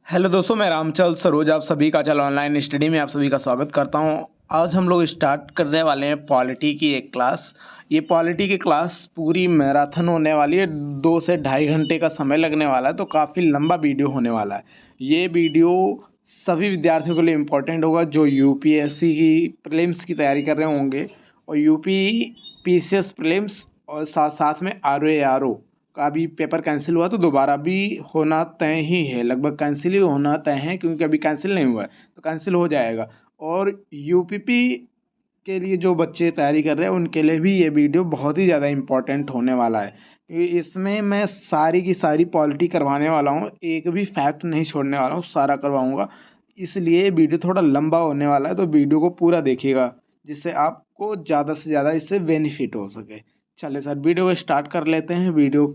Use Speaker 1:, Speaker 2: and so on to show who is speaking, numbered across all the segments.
Speaker 1: Hello दोस्तों, मैं रामचल सरोज आप सभी का चल ऑनलाइन स्टडी में आप सभी का स्वागत करता हूं। आज हम लोग स्टार्ट करने वाले हैं पॉलिटी की एक क्लास। ये पॉलिटी की क्लास पूरी मैराथन होने वाली है। 2 से ढाई घंटे का समय लगने वाला है, तो काफ़ी लंबा वीडियो होने वाला है। ये वीडियो सभी विद्यार्थियों के लिए इम्पोर्टेंट होगा जो यूपीएससी की प्रीलिम्स की तैयारी कर रहे होंगे और यूपी पीसीएस प्रीलिम्स और साथ साथ में आरओ का भी पेपर कैंसिल हुआ तो दोबारा भी होना तय ही है। लगभग कैंसिल ही होना तय है, क्योंकि अभी कैंसिल नहीं हुआ है तो कैंसिल हो जाएगा। और यूपीपी के लिए जो बच्चे तैयारी कर रहे हैं उनके लिए भी ये वीडियो बहुत ही ज़्यादा इम्पोर्टेंट होने वाला है। इसमें मैं सारी की सारी पॉलिटी करवाने वाला हूँ, एक भी फैक्ट नहीं छोड़ने वाला हूँ, सारा करवाऊँगा। इसलिए वीडियो थोड़ा लंबा होने वाला है, तो वीडियो को पूरा देखिएगा जिससे आपको ज़्यादा से ज़्यादा इससे बेनिफिट हो सके। चलिए सर, वीडियो को स्टार्ट कर लेते हैं। वीडियो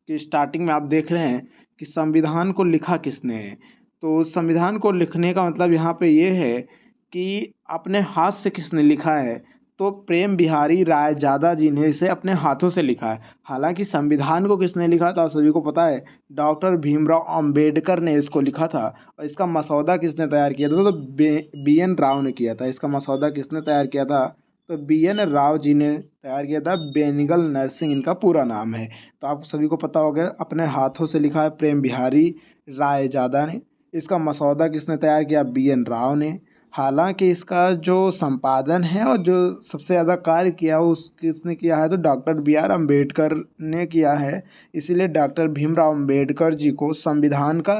Speaker 1: कि स्टार्टिंग में आप देख रहे हैं कि संविधान को लिखा किसने है। तो संविधान को लिखने का मतलब यहाँ पे ये है कि अपने हाथ से किसने लिखा है। तो प्रेम बिहारी रायजादा जी ने इसे अपने हाथों से लिखा है। हालांकि संविधान को किसने लिखा था सभी को पता है, डॉक्टर भीमराव अंबेडकर ने इसको लिखा था। और इसका मसौदा किसने तैयार किया था, तो बी एन राव ने किया था। इसका मसौदा किसने तैयार किया था, तो बी एन राव जी ने तैयार किया था। बेनिगल नरसिंह इनका पूरा नाम है। तो आप सभी को पता होगा, अपने हाथों से लिखा है प्रेम बिहारी रायजादा ने। इसका मसौदा किसने तैयार किया, बी एन राव ने। हालांकि इसका जो संपादन है और जो सबसे ज़्यादा कार्य किया उस किसने किया है, तो डॉक्टर बी आर अम्बेडकर ने किया है। इसीलिए डॉक्टर भीमराव अम्बेडकर जी को संविधान का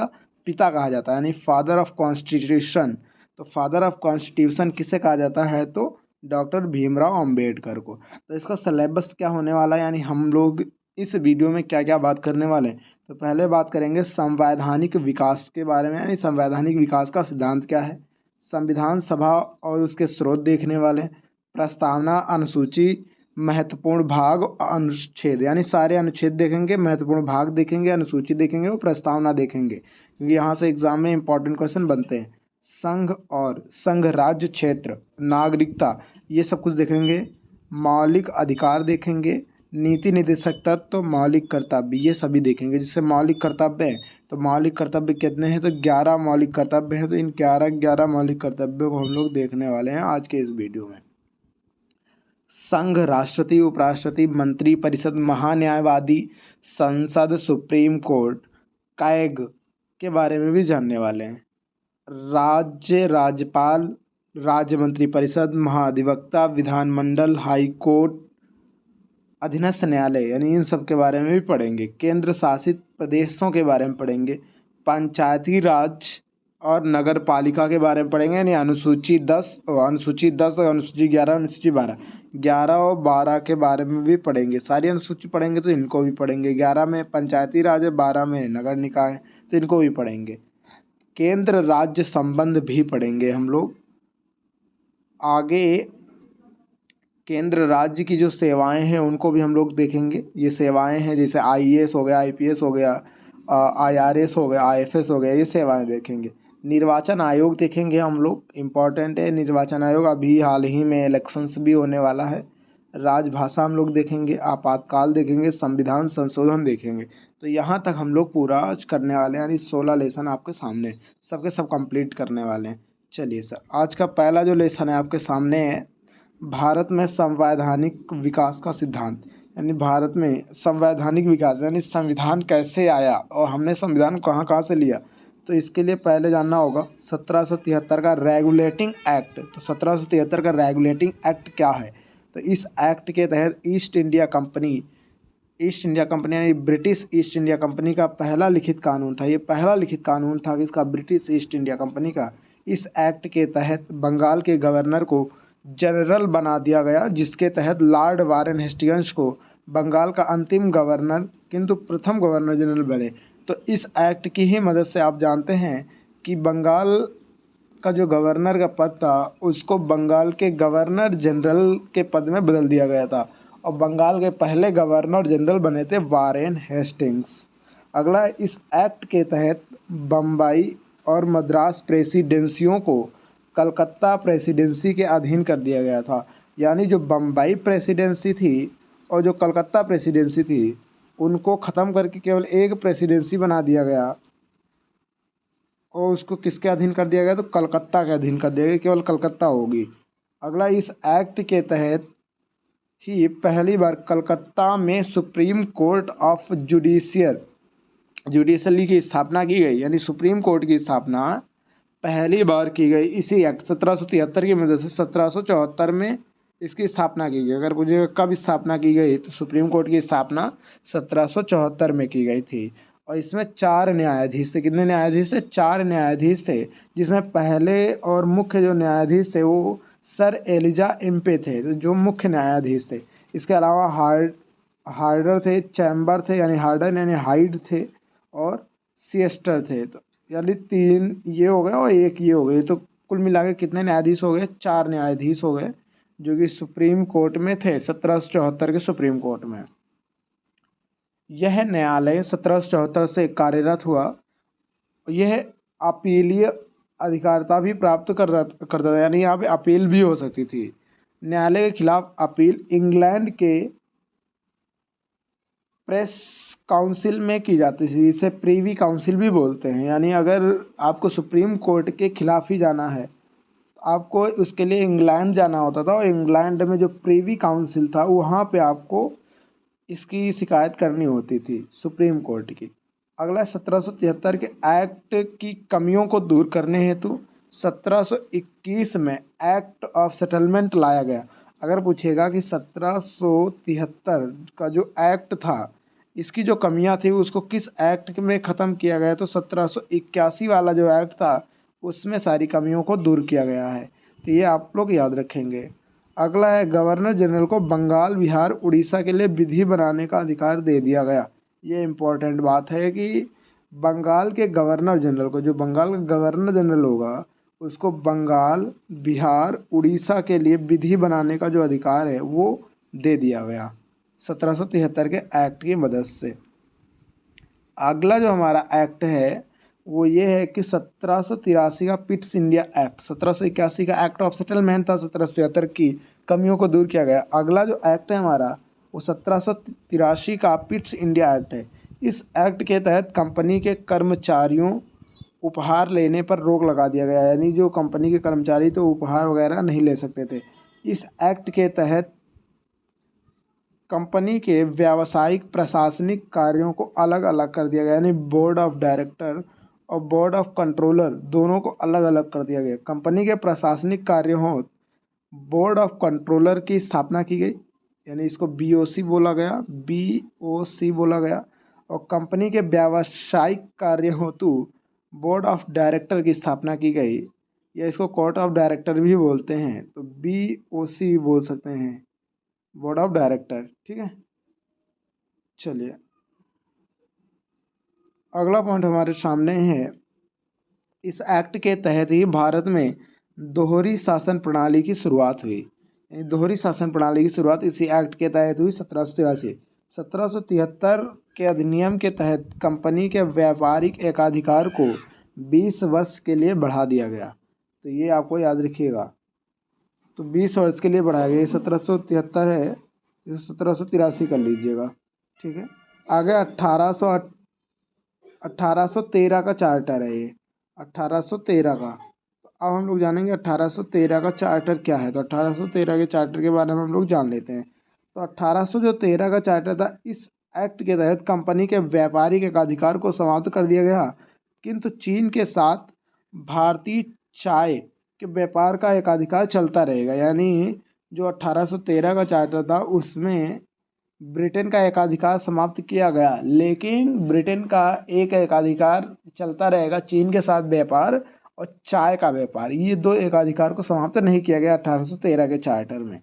Speaker 1: पिता कहा जाता है, यानी फादर ऑफ कॉन्स्टिट्यूशन। तो फादर ऑफ कॉन्स्टिट्यूशन किसे कहा जाता है, तो डॉक्टर भीमराव अम्बेडकर को। तो इसका सिलेबस क्या होने वाला है, यानी हम लोग इस वीडियो में क्या क्या बात करने वाले हैं। तो पहले बात करेंगे संवैधानिक विकास के बारे में, यानी संवैधानिक विकास का सिद्धांत क्या है। संविधान सभा और उसके स्रोत देखने वाले हैं। प्रस्तावना, अनुसूची, महत्वपूर्ण भाग, अनुच्छेद, यानी सारे अनुच्छेद देखेंगे, महत्वपूर्ण भाग देखेंगे, अनुसूची देखेंगे और प्रस्तावना देखेंगे, क्योंकि यहाँ से एग्जाम में इंपॉर्टेंट क्वेश्चन बनते हैं। संघ और संघ राज्य क्षेत्र, नागरिकता, ये सब कुछ देखेंगे। मौलिक अधिकार देखेंगे। नीति निर्देशक तत्व, मौलिक कर्तव्य, ये सभी देखेंगे। जिससे मौलिक कर्तव्य है, तो मौलिक कर्तव्य कितने हैं, तो 11 मौलिक कर्तव्य हैं। तो इन 11 मौलिक कर्तव्यों को हम लोग देखने वाले हैं आज के इस वीडियो में। संघ, राष्ट्रपति, उपराष्ट्रपति, मंत्री परिषद, महान्यायवादी, संसद, सुप्रीम कोर्ट, कैग के बारे में भी जानने वाले हैं। राज्य राज्यपाल, राज्य मंत्री परिषद, महाधिवक्ता, विधानमंडल, हाई कोर्ट, अधीनस्थ न्यायालय, यानी इन सब के बारे में भी पढ़ेंगे। केंद्र शासित प्रदेशों के बारे में पढ़ेंगे। पंचायती राज और नगर पालिका के बारे में पढ़ेंगे, यानी अनुसूची 10 और अनुसूची 11, अनुसूची 12, 11 और 12 के बारे में भी पढ़ेंगे। सारी अनुसूची पढ़ेंगे तो इनको भी पढ़ेंगे। 11 में पंचायती राज है, 12 में नगर निकाय, तो इनको भी पढ़ेंगे। केंद्र राज्य संबंध भी पढ़ेंगे हम लोग आगे। केंद्र राज्य की जो सेवाएं हैं उनको भी हम लोग देखेंगे। ये सेवाएं हैं जैसे आईएएस हो गया, आईपीएस हो गया, आईआरएस हो गया, आईएफएस हो गया, ये सेवाएं देखेंगे। निर्वाचन आयोग देखेंगे हम लोग, इम्पोर्टेंट है निर्वाचन आयोग। अभी हाल ही में इलेक्शंस भी होने वाला है। राजभाषा हम लोग देखेंगे। आपातकाल देखेंगे। संविधान संशोधन देखेंगे। तो यहाँ तक हम लोग पूरा आज करने वाले हैं, यानी 16 लेसन आपके सामने सबके सब कंप्लीट करने वाले हैं। चलिए सर, आज का पहला जो लेसन है आपके सामने है, भारत में संवैधानिक विकास का सिद्धांत। यानी भारत में संवैधानिक विकास यानी संविधान कैसे आया और हमने संविधान कहाँ कहाँ से लिया। तो इसके लिए पहले जानना होगा 1773 का रेगुलेटिंग एक्ट। तो 1773 का रेगुलेटिंग एक्ट क्या है, तो इस एक्ट के तहत ईस्ट इंडिया कंपनी यानी ब्रिटिश ईस्ट इंडिया कंपनी का पहला लिखित कानून था। ये पहला लिखित कानून था किसका, ब्रिटिश ईस्ट इंडिया कंपनी का। इस एक्ट के तहत बंगाल के गवर्नर को जनरल बना दिया गया, जिसके तहत लॉर्ड वारेन हेस्टिंग्स को बंगाल का अंतिम गवर्नर किंतु प्रथम गवर्नर जनरल बने। तो इस एक्ट की ही मदद से आप जानते हैं कि बंगाल का जो गवर्नर का पद था उसको बंगाल के गवर्नर जनरल के पद में बदल दिया गया था। और बंगाल के पहले गवर्नर जनरल बने थे वारेन हेस्टिंग्स। अगला, इस एक्ट के तहत बम्बई और मद्रास प्रेसिडेंसियों को कलकत्ता प्रेसिडेंसी के अधीन कर दिया गया था। यानी जो बम्बई प्रेसिडेंसी थी और जो कलकत्ता प्रेसिडेंसी थी उनको ख़त्म करके केवल एक प्रेसिडेंसी बना दिया गया, और उसको किसके अधीन कर दिया गया, तो कलकत्ता के अधीन कर दिया गया, केवल कलकत्ता होगी। अगला, इस एक्ट के तहत ही पहली बार कलकत्ता में सुप्रीम कोर्ट ऑफ जुडिशली की स्थापना की गई, यानी सुप्रीम कोर्ट की स्थापना पहली बार की गई इसी एक्ट 1773 की मदद से। 1774 में इसकी स्थापना की गई। अगर मुझे कब स्थापना की गई, तो सुप्रीम कोर्ट की स्थापना 1774 में की गई थी। और इसमें 4 न्यायाधीश थे। कितने न्यायाधीश थे? 4 न्यायाधीश थे, जिसमें पहले और मुख्य जो न्यायाधीश थे वो सर एलिजा इम्पे थे, तो जो मुख्य न्यायाधीश थे। इसके अलावा हार्डर थे, चैम्बर थे यानी हार्डर यानी हाइड थे, और सिएस्टर थे। तो यानी 3 ये हो गए और 1 ये हो गए। तो कुल मिला के कितने न्यायाधीश हो गए? 4 न्यायाधीश हो गए, जो कि सुप्रीम कोर्ट में थे 1774 के सुप्रीम कोर्ट में। यह न्यायालय 1774 से कार्यरत हुआ। यह अपीलीय अधिकारिता भी प्राप्त करता था, यानी यहाँ पे अपील भी हो सकती थी। न्यायालय के खिलाफ अपील इंग्लैंड के प्रेस काउंसिल में की जाती थी। इसे प्रीवी काउंसिल भी बोलते हैं। यानी अगर आपको सुप्रीम कोर्ट के खिलाफ ही जाना है, आपको उसके लिए इंग्लैंड जाना होता था, और इंग्लैंड में जो प्रीवी काउंसिल था वहाँ पे आपको इसकी शिकायत करनी होती थी सुप्रीम कोर्ट की। अगला, 1773 के एक्ट की कमियों को दूर करने हेतु 1721 में एक्ट ऑफ सेटलमेंट लाया गया। अगर पूछेगा कि 1773 का जो एक्ट था, इसकी जो कमियां थी उसको किस एक्ट में ख़त्म किया गया, तो 1781 वाला जो एक्ट था उसमें सारी कमियों को दूर किया गया है। तो ये आप लोग याद रखेंगे। अगला है, गवर्नर जनरल को बंगाल, बिहार, उड़ीसा के लिए विधि बनाने का अधिकार दे दिया गया। ये इम्पोर्टेंट बात है कि बंगाल के गवर्नर जनरल को, जो बंगाल का गवर्नर जनरल होगा, उसको बंगाल, बिहार, उड़ीसा के लिए विधि बनाने का जो अधिकार है वो दे दिया गया 1773 के एक्ट की मदद से। अगला जो हमारा एक्ट है वो ये है कि 1783 का पिट्स इंडिया एक्ट। 1781 का एक्ट ऑफ सेटलमेंट था, 1773 की कमियों को दूर किया गया। अगला जो एक्ट है हमारा वो 1783 का पिट्स इंडिया एक्ट है। इस एक्ट के तहत कंपनी के कर्मचारियों उपहार लेने पर रोक लगा दिया गया, यानी जो कंपनी के कर्मचारी तो उपहार वगैरह नहीं ले सकते थे। इस एक्ट के तहत कंपनी के व्यावसायिक प्रशासनिक कार्यों को अलग अलग कर दिया गया, यानी बोर्ड ऑफ डायरेक्टर और बोर्ड ऑफ कंट्रोलर दोनों को अलग अलग कर दिया गया। कंपनी के प्रशासनिक कार्यों हो बोर्ड ऑफ कंट्रोलर की स्थापना की गई, यानी इसको बीओसी बोला गया, बीओसी बोला गया। और कंपनी के व्यावसायिक कार्य हेतु बोर्ड ऑफ डायरेक्टर की स्थापना की गई, या इसको कोर्ट ऑफ डायरेक्टर भी बोलते हैं, तो बीओसी बोल सकते हैं, बोर्ड ऑफ डायरेक्टर। ठीक है, चलिए अगला पॉइंट हमारे सामने है। इस एक्ट के तहत ही भारत में दोहरी शासन प्रणाली की शुरुआत हुई, यानी दोहरी शासन प्रणाली की शुरुआत इसी एक्ट के तहत हुई 1783। 1773 के अधिनियम के तहत कंपनी के व्यापारिक एकाधिकार को 20 वर्ष के लिए बढ़ा दिया गया। तो ये आपको याद रखिएगा, तो 20 वर्ष के लिए बढ़ाया गया। 1773 है, इसे 1783 कर लीजिएगा। ठीक है, आगे 1813 का चार्टर है ये, 1813 का। तो अब हम लोग जानेंगे 1813 का चार्टर क्या है। तो 1813 के चार्टर के बारे में हम लोग जान लेते हैं। तो 1813 का चार्टर था, इस एक्ट के तहत कंपनी के व्यापारिक एकाधिकार को समाप्त कर दिया गया, किंतु चीन के साथ भारतीय चाय के व्यापार का एकाधिकार चलता रहेगा। यानी जो 1813 का चार्टर था उसमें ब्रिटेन का एकाधिकार समाप्त किया गया, लेकिन ब्रिटेन का एक एकाधिकार चलता रहेगा, चीन के साथ व्यापार और चाय का व्यापार, ये 2 एकाधिकार को समाप्त नहीं किया गया 1813 के चार्टर में।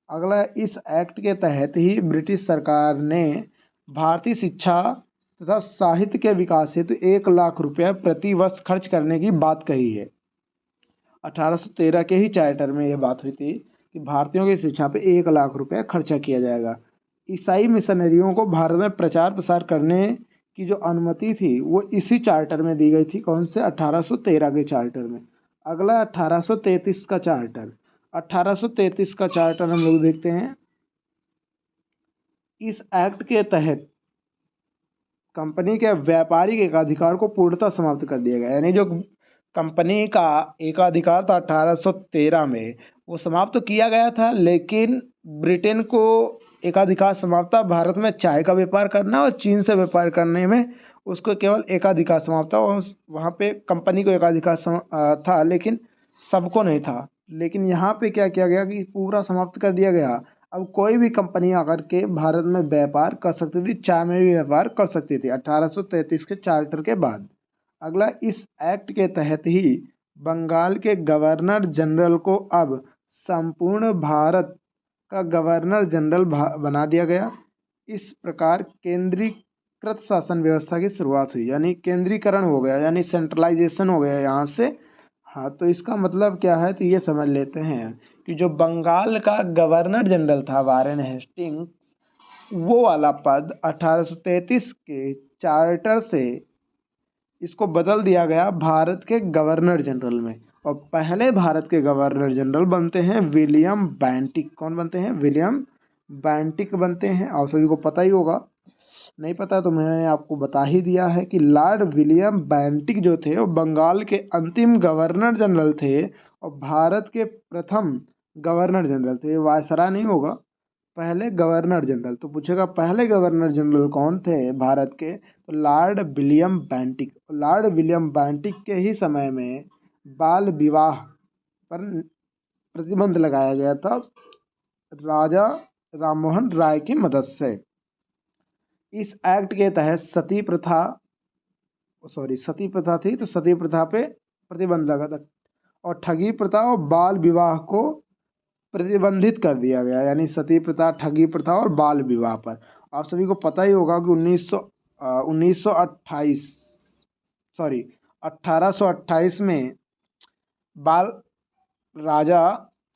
Speaker 1: अगला, इस एक्ट के तहत ही ब्रिटिश सरकार ने भारतीय शिक्षा तथा साहित्य के विकास हेतु 1 लाख रुपया प्रति वर्ष खर्च करने की बात कही है। 1813 के ही चार्टर में यह बात हुई थी कि भारतीयों की शिक्षा पे 1 लाख रुपया खर्चा किया जाएगा। ईसाई मिशनरियों को भारत में प्रचार प्रसार करने की जो अनुमति थी वो इसी चार्टर में दी गई थी। कौन से? 1813 के चार्टर में। अगला 1833 का चार्टर। 1833 का चार्टर हम लोग देखते हैं। इस एक्ट के तहत कंपनी के व्यापारिक एकाधिकार को पूर्णतः समाप्त कर दिया गया, यानी जो कंपनी का एकाधिकार था 1813 में, वो समाप्त तो किया गया था, लेकिन ब्रिटेन को एकाधिकार समाप्त था भारत में चाय का व्यापार करना और चीन से व्यापार करने में। उसको केवल एकाधिकार समाप्त था, वहाँ पे कंपनी को एकाधिकार था, लेकिन सबको नहीं था। लेकिन यहाँ पे क्या किया गया कि पूरा समाप्त कर दिया गया। अब कोई भी कंपनी आकर के भारत में व्यापार कर सकती थी, चाय में भी व्यापार कर सकती थी 1833 के चार्टर के बाद। अगला, इस एक्ट के तहत ही बंगाल के गवर्नर जनरल को अब संपूर्ण भारत का गवर्नर जनरल बना दिया गया। इस प्रकार केंद्रीकृत शासन व्यवस्था की शुरुआत हुई, यानी केंद्रीकरण हो गया, यानी सेंट्रलाइजेशन हो गया यहाँ से। हाँ, तो इसका मतलब क्या है, तो ये समझ लेते हैं कि जो बंगाल का गवर्नर जनरल था वारेन हेस्टिंग्स, वो वाला पद 1833 के चार्टर से इसको बदल दिया गया भारत के गवर्नर जनरल में। और पहले भारत के गवर्नर जनरल बनते हैं विलियम बेंटिक। कौन बनते हैं? विलियम बेंटिक बनते हैं। आप सभी को पता ही होगा, नहीं पता तो मैंने आपको बता ही दिया है कि लॉर्ड विलियम बेंटिक जो थे वो बंगाल के अंतिम गवर्नर जनरल थे और भारत के प्रथम गवर्नर जनरल थे। वायसराय नहीं होगा, पहले गवर्नर जनरल। तो पूछेगा पहले गवर्नर जनरल कौन थे भारत के, तो Lord William Bentinck. Lord William Bentinck के ही समय में बाल विवाह पर प्रतिबंध लगाया गया था राजा राममोहन राय की मदद से। इस एक्ट के तहत सती प्रथा थी, तो सती प्रथा पे प्रतिबंध लगा था और ठगी प्रथा और बाल विवाह को प्रतिबंधित कर दिया गया, यानी सती प्रथा, ठगी प्रथा और बाल विवाह पर। आप सभी को पता ही होगा कि 1828 में बाल राजा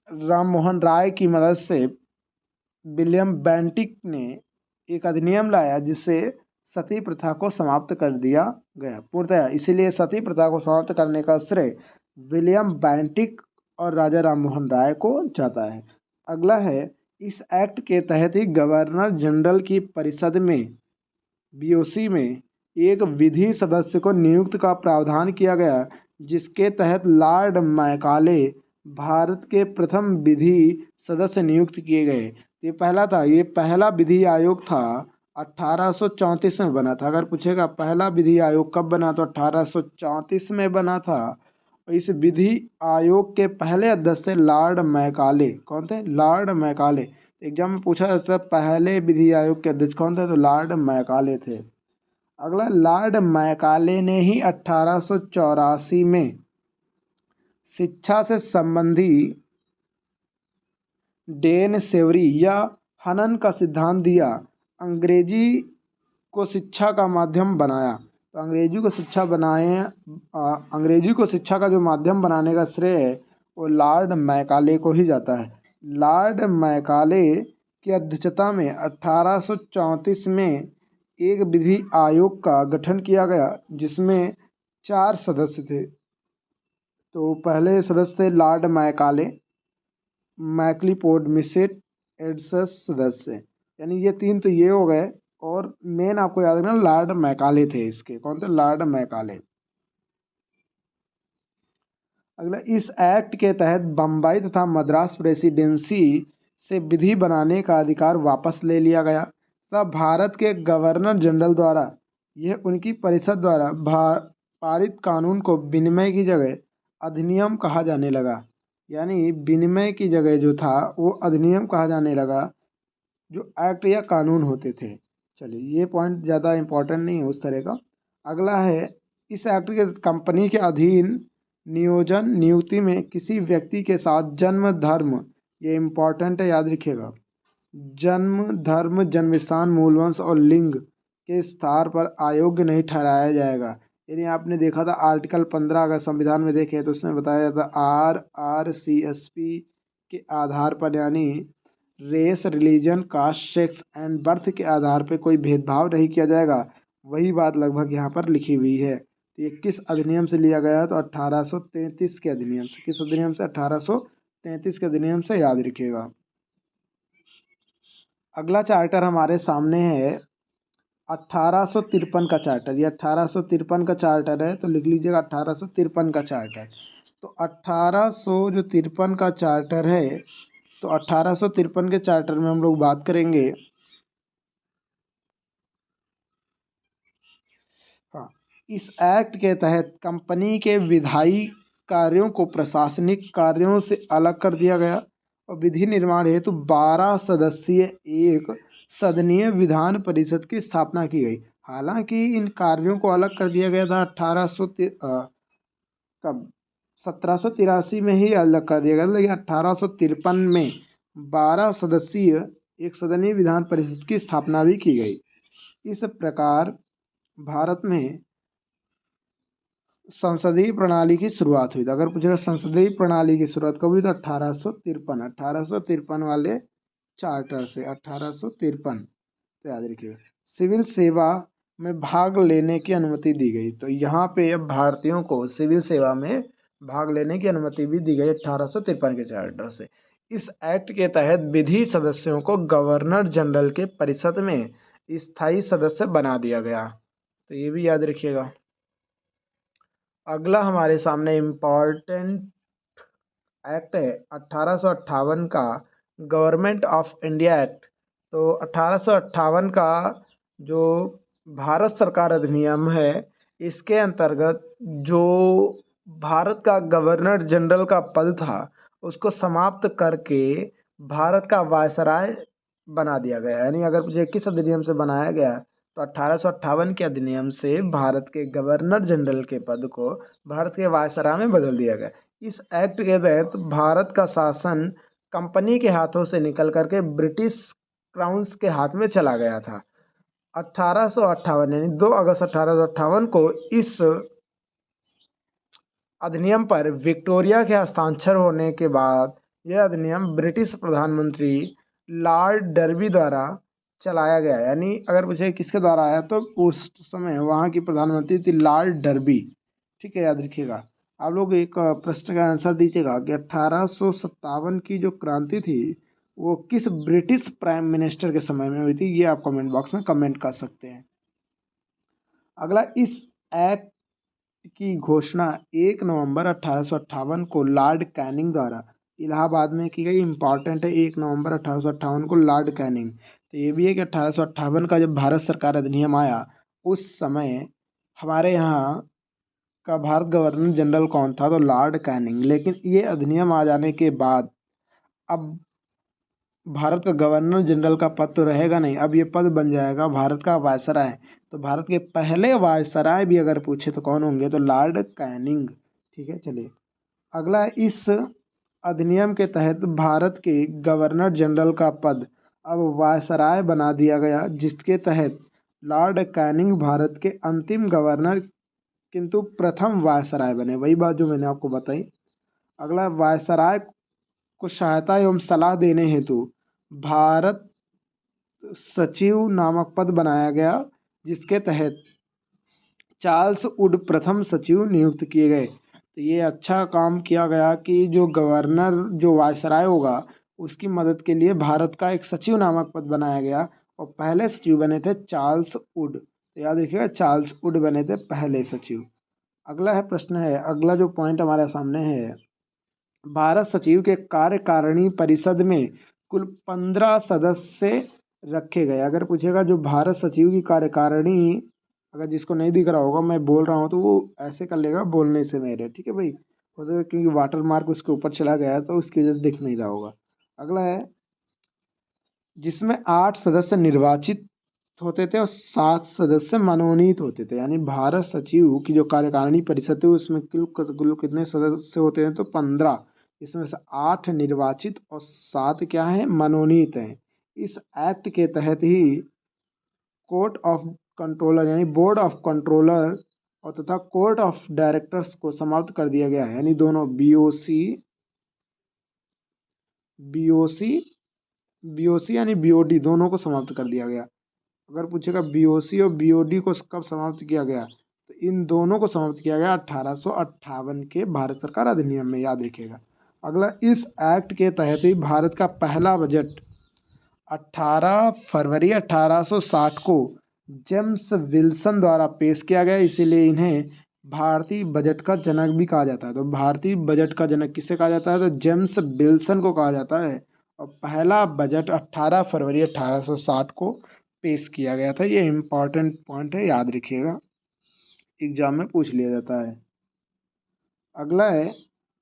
Speaker 1: राम मोहन राय की मदद से विलियम बेंटिक ने एक अधिनियम लाया जिससे सती प्रथा को समाप्त कर दिया गया पूर्णतः। इसीलिए सती प्रथा को समाप्त करने का श्रेय विलियम बेंटिक और राजा राम मोहन राय को जाता है। अगला है, इस एक्ट के तहत ही गवर्नर जनरल की परिषद में बीओसी में एक विधि सदस्य को नियुक्त का प्रावधान किया गया, जिसके तहत लॉर्ड मैकाले भारत के प्रथम विधि सदस्य नियुक्त किए गए। ये पहला था, ये पहला विधि आयोग था, 1834 में बना था। अगर पूछेगा पहला विधि आयोग कब बना, तो 1834 में बना था। इस विधि आयोग के पहले अध्यक्ष थे लॉर्ड मैकाले। कौन थे? Lord Macaulay. एग्जाम में पूछा जाता है पहले विधि आयोग के अध्यक्ष कौन थे, तो लॉर्ड मैकाले थे। अगला, लॉर्ड मैकाले ने ही 1884 में शिक्षा से संबंधी डेन सेवरी या हनन का सिद्धांत दिया, अंग्रेजी को शिक्षा का माध्यम बनाया। तो अंग्रेजी को शिक्षा का जो माध्यम बनाने का श्रेय है वो लॉर्ड मैकाले को ही जाता है। लॉर्ड मैकाले की अध्यक्षता में 1834 में एक विधि आयोग का गठन किया गया जिसमें 4 सदस्य थे। तो पहले सदस्य थे लॉर्ड मैकाले, मैक्लीपोड, मिसेट, एड्सस सदस्य, यानी ये 3 तो ये हो गए। और मेन आपको याद रखना लॉर्ड मैकाले थे इसके। कौन थे? Lord Macaulay. अगला, इस एक्ट के तहत बम्बई तथा मद्रास प्रेसिडेंसी से विधि बनाने का अधिकार वापस ले लिया गया तथा भारत के गवर्नर जनरल द्वारा यह उनकी परिषद द्वारा पारित कानून को विनिमय की जगह अधिनियम कहा जाने लगा। यानी विनिमय की जगह जो था वो अधिनियम कहा जाने लगा, जो एक्ट या कानून होते थे। चलिए, ये पॉइंट ज़्यादा इम्पोर्टेंट नहीं है उस तरह का। अगला है, इस एक्ट के कंपनी के अधीन नियोजन नियुक्ति में किसी व्यक्ति के साथ जन्म, धर्म, ये इम्पोर्टेंट है, याद रखिएगा, जन्म, धर्म, जन्मस्थान, मूलवंश और लिंग के स्थान पर अयोग्य नहीं ठहराया जाएगा। यानी आपने देखा था आर्टिकल 15 अगर संविधान में देखें तो उसमें बताया जाता RRCSP के आधार पर, यानी race, religion, caste, sex and birth के आधार पर कोई भेदभाव नहीं किया जाएगा। वही बात लगभग यहाँ पर लिखी हुई है। तो ये किस अधिनियम से लिया गया है, तो 1833 के अधिनियम से। किस अधिनियम से? 1833 के अधिनियम से, याद रखिएगा। अगला चार्टर हमारे सामने है 1853 का चार्टर, ये 1853 का चार्टर है, तो लिख लीजिएगा 1853 का चार्टर। तो 1853 का चार्टर है, तो 1853 के चार्टर में हम लोग बात करेंगे। हाँ, इस एक्ट के तहत कंपनी के विधायी कार्यों को प्रशासनिक कार्यों से अलग कर दिया गया और विधि निर्माण हेतु 12 सदस्यीय एक सदनीय विधान परिषद की स्थापना की गई। हालांकि इन कार्यों को अलग कर दिया गया था 1783 में ही अलग कर दिया गया था, लेकिन 1853 में 12 सदस्यीय एक सदनीय विधान परिषद की स्थापना भी की गई। इस प्रकार भारत में संसदीय प्रणाली की शुरुआत हुई थी। अगर पूछेगा संसदीय प्रणाली की शुरुआत कब हुई, तो 1853 वाले चार्टर से, 1853, तो याद रखिएगा। सिविल सेवा में भाग लेने की अनुमति दी गई, तो यहाँ पे अब भारतीयों को सिविल सेवा में भाग लेने की अनुमति भी दी गई 1853 के चार्टर से। इस एक्ट के तहत विधि सदस्यों को गवर्नर जनरल के परिषद में स्थायी सदस्य बना दिया गया, तो ये भी याद रखिएगा। अगला हमारे सामने इम्पॉर्टेंट एक्ट है 1858 का, गवर्नमेंट ऑफ इंडिया एक्ट। तो 1858 का जो भारत सरकार अधिनियम है, इसके अंतर्गत जो भारत का गवर्नर जनरल का पद था उसको समाप्त करके भारत का वायसराय बना दिया गया। यानी अगर ये किस अधिनियम से बनाया गया, तो 1858 के अधिनियम से भारत के गवर्नर जनरल के पद को भारत के वायसराय में बदल दिया गया। इस एक्ट के तहत भारत का शासन कंपनी के हाथों से निकल करके ब्रिटिश क्राउन्स के हाथ में चला गया था। 1858 यानी 2 अगस्त 1858 को इस अधिनियम पर विक्टोरिया के हस्ताक्षर होने के बाद यह अधिनियम ब्रिटिश प्रधानमंत्री लॉर्ड डर्बी द्वारा चलाया गया। यानी अगर पूछे किसके द्वारा आया, तो उस समय वहाँ की प्रधानमंत्री थी लॉर्ड डर्बी। ठीक है, याद रखिएगा। आप लोग एक प्रश्न का आंसर दीजिएगा कि 1857 की जो क्रांति थी वो किस ब्रिटिश प्राइम मिनिस्टर के समय में हुई थी, ये आप कमेंट बॉक्स में कमेंट कर सकते हैं। अगला, इस एक्ट की घोषणा 1 नवंबर 1858 को लॉर्ड कैनिंग द्वारा इलाहाबाद में की गई। इंपॉर्टेंट है, 1 नवंबर 1858 को लॉर्ड कैनिंग। तो ये भी है कि 1858 का जब भारत सरकार अधिनियम आया उस समय हमारे यहाँ का भारत गवर्नर जनरल कौन था, तो लॉर्ड कैनिंग। लेकिन ये अधिनियम आ जाने के बाद अब भारत का गवर्नर जनरल का पद तो रहेगा नहीं, अब ये पद बन जाएगा भारत का वायसराय। तो भारत के पहले वायसराय भी अगर पूछे तो कौन होंगे, तो लॉर्ड कैनिंग। ठीक है, चलिए अगला, इस अधिनियम के तहत भारत के गवर्नर जनरल का पद अब वायसराय बना दिया गया, जिसके तहत लॉर्ड कैनिंग भारत के अंतिम गवर्नर किंतु प्रथम वायसराय बने। वही बात जो मैंने आपको बताई। अगला, वायसराय को सहायता एवं सलाह देने हेतु भारत सचिव नामक पद बनाया गया, जिसके तहत चार्ल्स वुड प्रथम सचिव नियुक्त किए गए। तो ये अच्छा काम किया गया कि जो गवर्नर जो वायसराय होगा उसकी मदद के लिए भारत का एक सचिव नामक पद बनाया गया और पहले सचिव बने थे चार्ल्स वुड। तो याद रखिएगा, चार्ल्स वुड बने थे पहले सचिव। अगला है प्रश्न है, अगला जो पॉइंट हमारे सामने है, भारत सचिव के कार्यकारिणी परिषद में कुल 15 सदस्य रखे गए। अगर पूछेगा जो भारत सचिव की कार्यकारिणी, अगर जिसको नहीं दिख रहा होगा मैं बोल रहा हूँ तो वो ऐसे कर लेगा बोलने से मेरे, ठीक है भाई, हो सकता है क्योंकि वाटर मार्क उसके ऊपर चला गया है तो उसकी वजह से दिख नहीं रहा होगा। अगला है, जिसमें 8 सदस्य निर्वाचित होते थे और 7 सदस्य मनोनीत होते थे। यानी भारत सचिव की जो कार्यकारिणी परिषद है उसमें कुल कितने सदस्य होते हैं, तो 15। इसमें से 8 निर्वाचित और 7 क्या है, मनोनीत हैं। इस एक्ट के तहत ही कोर्ट ऑफ कंट्रोलर यानी बोर्ड ऑफ कंट्रोलर और तथा कोर्ट ऑफ डायरेक्टर्स को समाप्त कर दिया गया है। यानी दोनों बीओसी बीओसी बीओसी यानी बीओडी दोनों को समाप्त कर दिया गया। अगर पूछेगा बीओसी और बीओडी को कब समाप्त किया गया, तो इन दोनों को समाप्त किया गया 1858 के भारत सरकार अधिनियम में, याद रखिएगा। अगला, इस एक्ट के तहत ही भारत का पहला बजट 18 फरवरी 1860 को जेम्स विल्सन द्वारा पेश किया गया, इसीलिए इन्हें भारतीय बजट का जनक भी कहा जाता है। तो भारतीय बजट का जनक किसे कहा जाता है? तो जेम्स विल्सन को कहा जाता है। और पहला बजट 18 फरवरी 1860 को पेश किया गया था। ये इम्पॉर्टेंट पॉइंट है, याद रखिएगा, एग्जाम में पूछ लिया जाता है। अगला है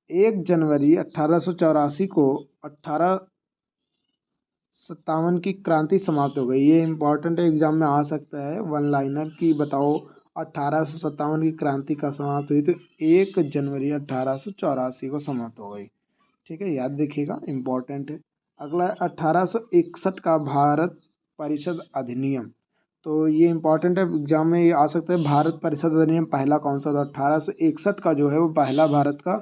Speaker 1: 1 जनवरी 1884 को 1857 की क्रांति समाप्त हो गई। ये इम्पोर्टेंट एग्जाम में आ सकता है, वन लाइनर की बताओ 1857 की क्रांति का समाप्त हुई, तो 1 जनवरी 1884 को समाप्त हो गई। ठीक है, याद रखिएगा, इम्पोर्टेंट है। अगला है 1861 का भारत परिषद अधिनियम। तो ये इम्पोर्टेंट है, एग्जाम में ये आ सकता है। भारत परिषद अधिनियम पहला कौन सा था? 1861 का जो है वो पहला भारत का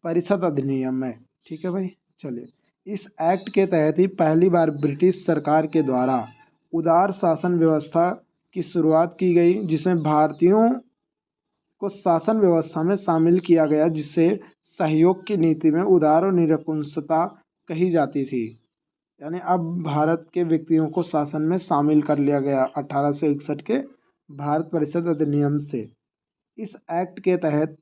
Speaker 1: परिषद अधिनियम है। ठीक है भाई, चलिए। इस एक्ट के तहत ही पहली बार ब्रिटिश सरकार के द्वारा उदार शासन व्यवस्था की शुरुआत की गई, जिसमें भारतीयों को शासन व्यवस्था में शामिल किया गया, जिससे सहयोग की नीति में उदार और निरंकुशता कही जाती थी। यानी अब भारत के व्यक्तियों को शासन में शामिल कर लिया गया 1861 के भारत परिषद अधिनियम से। इस एक्ट के तहत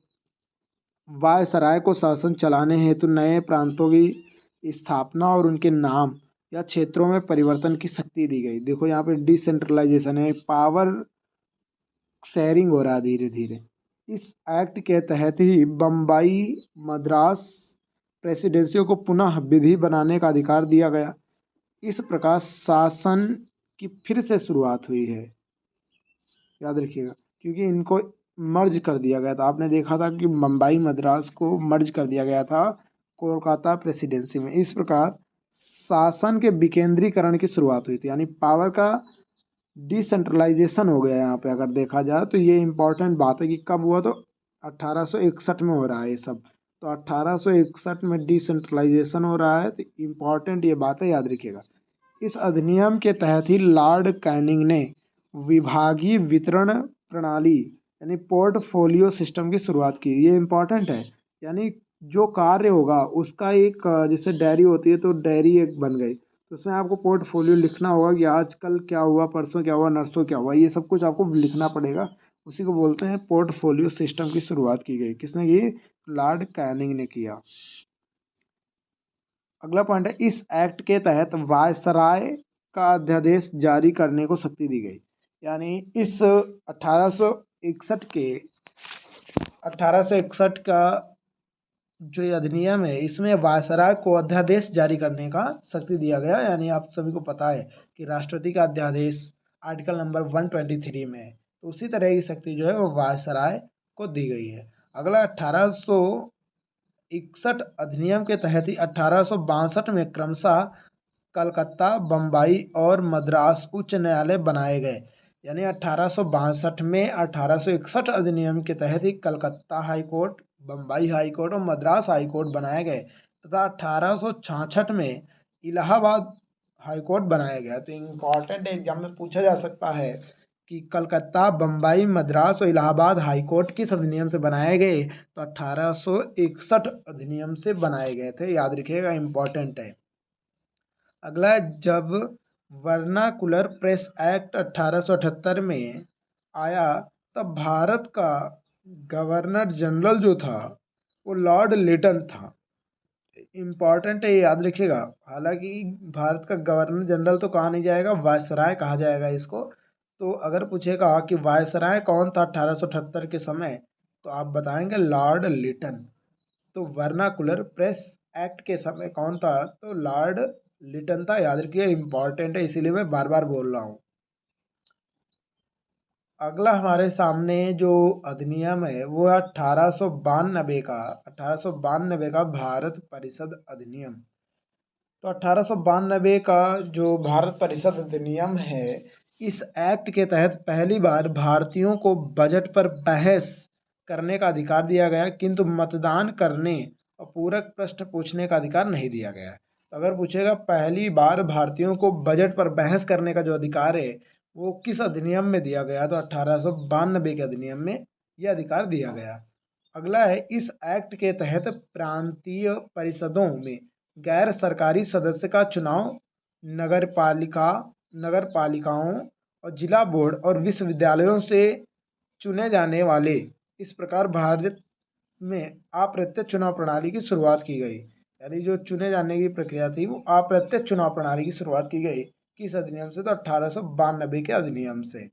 Speaker 1: वायसराय को शासन चलाने हेतु नए प्रांतों की स्थापना और उनके नाम या क्षेत्रों में परिवर्तन की शक्ति दी गई। देखो यहाँ पे डिसेंट्रलाइजेशन है, पावर शेयरिंग हो रहा है धीरे धीरे। इस एक्ट के तहत ही बम्बई मद्रास प्रेसिडेंसियों को पुनः विधि बनाने का अधिकार दिया गया। इस प्रकार शासन की फिर से शुरुआत हुई है, याद रखिएगा, क्योंकि इनको मर्ज कर दिया गया था। आपने देखा था कि मुंबई मद्रास को मर्ज कर दिया गया था कोलकाता प्रेसिडेंसी में। इस प्रकार शासन के विकेंद्रीकरण की शुरुआत हुई थी, यानी पावर का डिसेंट्रलाइजेशन हो गया यहाँ पे। अगर देखा जाए तो ये इम्पोर्टेंट बात है कि कब हुआ, तो 1861 में हो रहा है ये सब। तो 1861 में डिसेंट्रलाइजेशन हो रहा है, तो इम्पोर्टेंट ये बात है, याद रखिएगा। इस अधिनियम के तहत ही लॉर्ड कैनिंग ने विभागीय वितरण प्रणाली यानी पोर्टफोलियो सिस्टम की शुरुआत की। ये इम्पोर्टेंट है, यानी जो कार्य होगा उसका एक जैसे डायरी होती है, तो डायरी एक बन गई, तो उसमें आपको पोर्टफोलियो लिखना होगा कि आजकल क्या हुआ, परसों क्या हुआ, नरसों क्या हुआ, ये सब कुछ आपको लिखना पड़ेगा। उसी को बोलते हैं पोर्टफोलियो सिस्टम की शुरुआत की गई। किसने की? लॉर्ड कैनिंग ने किया। अगला पॉइंट है, इस एक्ट के तहत वायसराय का अध्यादेश जारी करने को शक्ति दी गई। यानी इस 1861 के 1861 का जो ये अधिनियम है, इसमें वायसराय को अध्यादेश जारी करने का शक्ति दिया गया। यानी आप सभी को पता है कि राष्ट्रपति का अध्यादेश आर्टिकल नंबर 123 में है, तो उसी तरह की शक्ति जो है वो वायसराय को दी गई है। अगला 1861 अधिनियम के तहत ही 1862 में क्रमशः कलकत्ता, बम्बई और मद्रास उच्च न्यायालय बनाए गए। यानी 1862 में 1861 अधिनियम के तहत ही Calcutta high court, Bombay high court और मद्रास हाई कोर्ट बनाए गए, तथा 1866 में इलाहाबाद हाई कोर्ट बनाया गया। तो इम्पॉर्टेंट एग्जाम में पूछा जा सकता है कि कलकत्ता, बम्बई, मद्रास और इलाहाबाद हाई कोर्ट किस अधिनियम से बनाए गए? तो 1861 अधिनियम से बनाए गए थे, याद रखिएगा, इम्पॉर्टेंट है। अगला है, जब वर्नाकुलर प्रेस एक्ट 1878 में आया, तब भारत का गवर्नर जनरल जो था वो लॉर्ड लिटन था। इम्पॉर्टेंट है, ये याद रखिएगा। हालांकि भारत का गवर्नर जनरल तो कहा नहीं जाएगा, वायसराय कहा जाएगा इसको। तो अगर पूछेगा कि वायसराय कौन था 1878 के समय, तो आप बताएंगे लॉर्ड लिटन। तो वर्नाकुलर प्रेस एक्ट के समय कौन था? तो लॉर्ड लिटन था, याद रखिए, इम्पॉर्टेंट है, इसीलिए मैं बार बार बोल रहा हूँ। अगला हमारे सामने जो अधिनियम है वो है 1892 का भारत परिषद अधिनियम। तो 1892 का जो भारत परिषद अधिनियम है, इस एक्ट के तहत पहली बार भारतीयों को बजट पर बहस करने का अधिकार दिया गया, किंतु मतदान करने और पूरक प्रश्न पूछने का अधिकार नहीं दिया गया। तो अगर पूछेगा पहली बार भारतीयों को बजट पर बहस करने का जो अधिकार है वो किस अधिनियम में दिया गया, तो 1892 के अधिनियम में यह अधिकार दिया गया। अगला है, इस एक्ट के तहत प्रांतीय परिषदों में गैर सरकारी सदस्य का चुनाव नगर पालिकाओं और जिला बोर्ड और विश्वविद्यालयों से चुने जाने वाले। इस प्रकार भारत में अप्रत्यक्ष चुनाव प्रणाली की शुरुआत की गई। यानी जो चुने जाने की प्रक्रिया थी वो अप्रत्यक्ष चुनाव प्रणाली की शुरुआत की गई किस अधिनियम से? तो 1892 के अधिनियम से।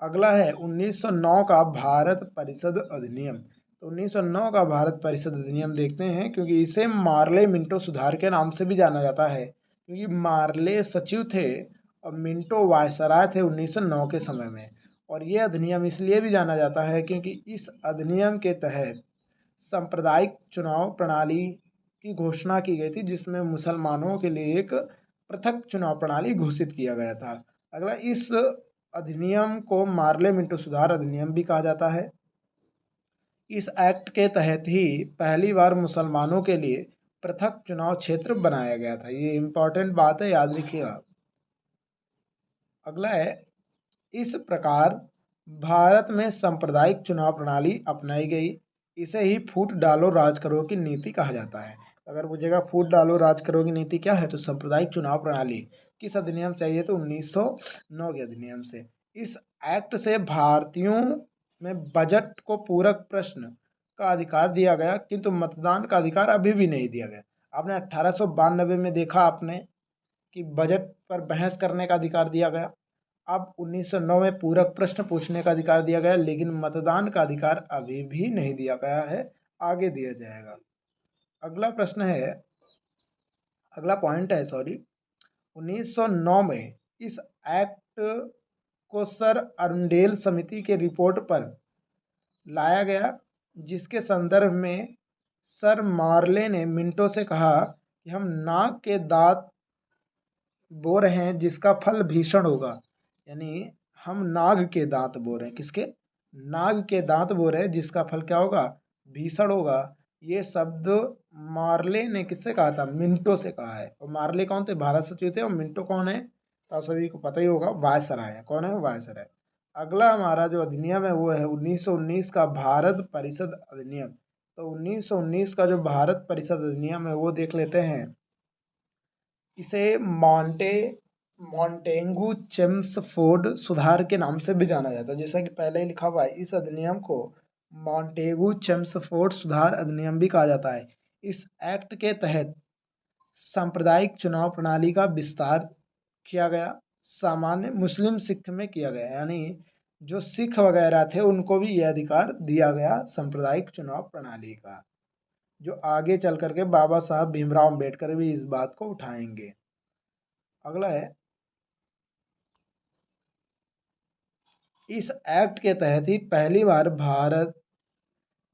Speaker 1: अगला है 1909 का भारत परिषद अधिनियम। तो 1909 का भारत परिषद अधिनियम देखते हैं, क्योंकि इसे मार्ले मिंटो सुधार के नाम से भी जाना जाता है, क्योंकि मार्ले सचिव थे और मिंटो वायसराय थे 1909 के समय में। और ये अधिनियम इसलिए भी जाना जाता है क्योंकि इस अधिनियम के तहत सांप्रदायिक चुनाव प्रणाली की घोषणा की गई थी, जिसमें मुसलमानों के लिए एक पृथक चुनाव प्रणाली घोषित किया गया था। अगला, इस अधिनियम को मार्ले मिंटो सुधार अधिनियम भी कहा जाता है। इस एक्ट के तहत ही पहली बार मुसलमानों के लिए पृथक चुनाव क्षेत्र बनाया गया था। ये इम्पोर्टेंट बात है, याद रखिएगा। अगला है, इस प्रकार भारत में सांप्रदायिक चुनाव प्रणाली अपनाई गई। इसे ही फूट डालो राज करो की नीति कहा जाता है। अगर पूछेगा फूट डालो राज करो की नीति क्या है, तो सांप्रदायिक चुनाव प्रणाली किस अधिनियम से आई है? तो 1909 के अधिनियम से। इस एक्ट से भारतीयों में बजट को पूरक प्रश्न का अधिकार दिया गया, किंतु मतदान का अधिकार अभी भी नहीं दिया गया। आपने 1892 में देखा आपने कि बजट पर बहस करने का अधिकार दिया गया। अब 1909 में पूरक प्रश्न पूछने का अधिकार दिया गया, लेकिन मतदान का अधिकार अभी भी नहीं दिया गया है, आगे दिया जाएगा। अगला प्रश्न है, अगला पॉइंट है 1909 में इस एक्ट को सर अरुंडेल समिति के रिपोर्ट पर लाया गया, जिसके संदर्भ में सर मार्ले ने मिंटो से कहा कि हम नाक के दांत बो रहे हैं जिसका फल भीषण होगा। यानी हम नाग के दांत बो रहे हैं, किसके? नाग के दांत बो रहे हैं जिसका फल क्या होगा? भीषण होगा। ये शब्द मार्ले ने किससे कहा था? मिंटो से कहा है। और मार्ले कौन थे? भारत सचिव थे। और मिंटो कौन है? तो आप सभी को पता ही होगा, वायसराय है। कौन है? वायसराय। अगला हमारा जो अधिनियम है वो है 1919 का भारत परिषद अधिनियम। तो 1919 का जो भारत परिषद अधिनियम है वो देख लेते हैं। इसे मॉन्टेगू चेम्सफोर्ड सुधार के नाम से भी जाना जाता है। जैसा कि पहले ही लिखा हुआ है, इस अधिनियम को मॉन्टेगू चेम्सफोर्ड सुधार अधिनियम भी कहा जाता है। इस एक्ट के तहत सांप्रदायिक चुनाव प्रणाली का विस्तार किया गया, सामान्य मुस्लिम सिख में किया गया। यानी जो सिख वगैरह थे उनको भी यह अधिकार दिया गया सांप्रदायिक चुनाव प्रणाली का, जो आगे चल करके बाबा साहब भीमराव अम्बेडकर भी इस बात को उठाएंगे। अगला है, इस एक्ट के तहत ही पहली बार भारत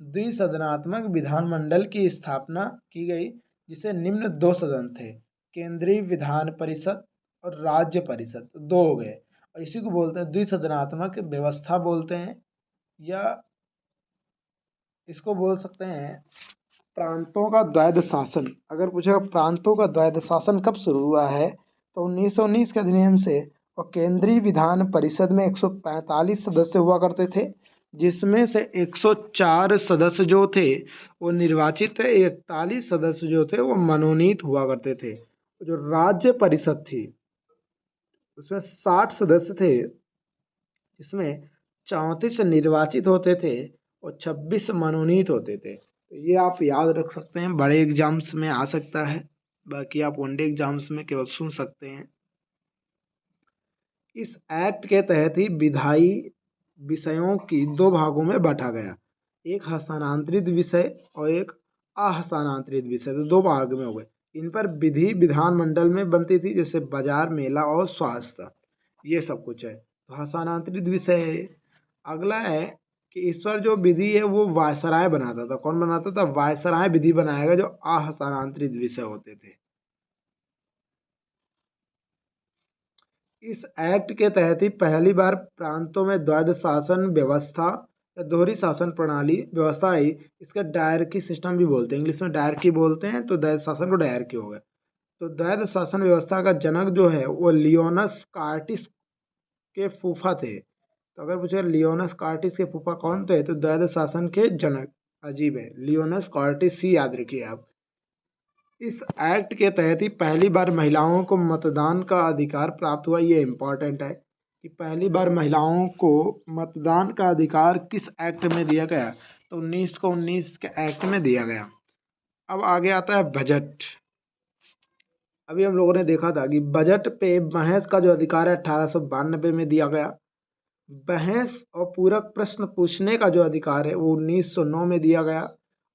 Speaker 1: द्विसदनात्मक विधानमंडल की स्थापना की गई, जिसे निम्न 2 सदन थे, केंद्रीय विधान परिषद और राज्य परिषद, 2 हो गए। और इसी को बोलते हैं द्विसदनात्मक व्यवस्था बोलते हैं, या इसको बोल सकते हैं प्रांतों का द्वैध शासन। अगर पूछेगा प्रांतों का द्वैध शासन कब शुरू हुआ है, तो 1919 के अधिनियम से। और केंद्रीय विधान परिषद में 145 सदस्य हुआ करते थे, जिसमें से 104 सदस्य जो थे वो निर्वाचित थे, 41 सदस्य जो थे वो मनोनीत हुआ करते थे। जो राज्य परिषद थी उसमें 60 सदस्य थे, जिसमें 34 निर्वाचित होते थे और 26 मनोनीत होते थे। तो ये आप याद रख सकते हैं, बड़े एग्जाम्स में आ सकता है, बाकी आप वनडे एग्जाम्स में केवल सुन सकते हैं। इस एक्ट के तहत ही विधायी विषयों की 2 भागों में बांटा गया, एक हस्तांतरित विषय और एक अहस्तांतरित विषय। तो 2 भाग में हो गए। इन पर विधि विधानमंडल में बनती थी, जैसे बाजार, मेला और स्वास्थ्य, ये सब कुछ है। तो हस्तांतरित विषय है। अगला है कि इस पर जो विधि है वो वायसराय बनाता था। कौन बनाता था? वायसराय विधि बनाएगा, जो अहस्तांतरित विषय होते थे। इस एक्ट के तहत ही पहली बार प्रांतों में द्वैध शासन व्यवस्था या दोहरी शासन प्रणाली व्यवस्था आई। इसका डायरकी सिस्टम भी बोलते हैं, इंग्लिश में डायरकी बोलते हैं, तो द्वैध शासन को डायरकी हो गया। तो द्वैध शासन व्यवस्था का जनक जो है वो लियोनस कार्टिस के फूफा थे। तो अगर पूछे लियोनस कार्टिस के फूफा कौन थे, तो द्वैध शासन के जनक। अजीब है, लियोनस कार्टिस ही याद रखिए आप। इस एक्ट के तहत ही पहली बार महिलाओं को मतदान का अधिकार प्राप्त हुआ। ये इम्पॉर्टेंट है, कि पहली बार महिलाओं को मतदान का अधिकार किस एक्ट में दिया गया, तो 1919 के एक्ट में दिया गया। अब आगे आता है बजट। अभी हम लोगों ने देखा था कि बजट पे बहस का जो अधिकार है 1892 में दिया गया। बहस और पूरक प्रश्न पूछने का जो अधिकार है वो 1909 में दिया गया।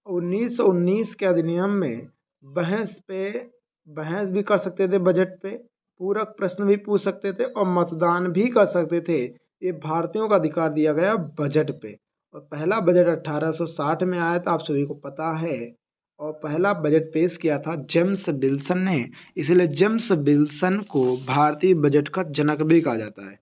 Speaker 1: 1919 के अधिनियम में बहस भी कर सकते थे बजट पे, पूरक प्रश्न भी पूछ सकते थे और मतदान भी कर सकते थे। ये भारतीयों का अधिकार दिया गया बजट पे। और पहला बजट 1860 में आया था, आप सभी को पता है। और पहला बजट पेश किया था जेम्स विल्सन ने, इसलिए जेम्स विल्सन को भारतीय बजट का जनक भी कहा जाता है।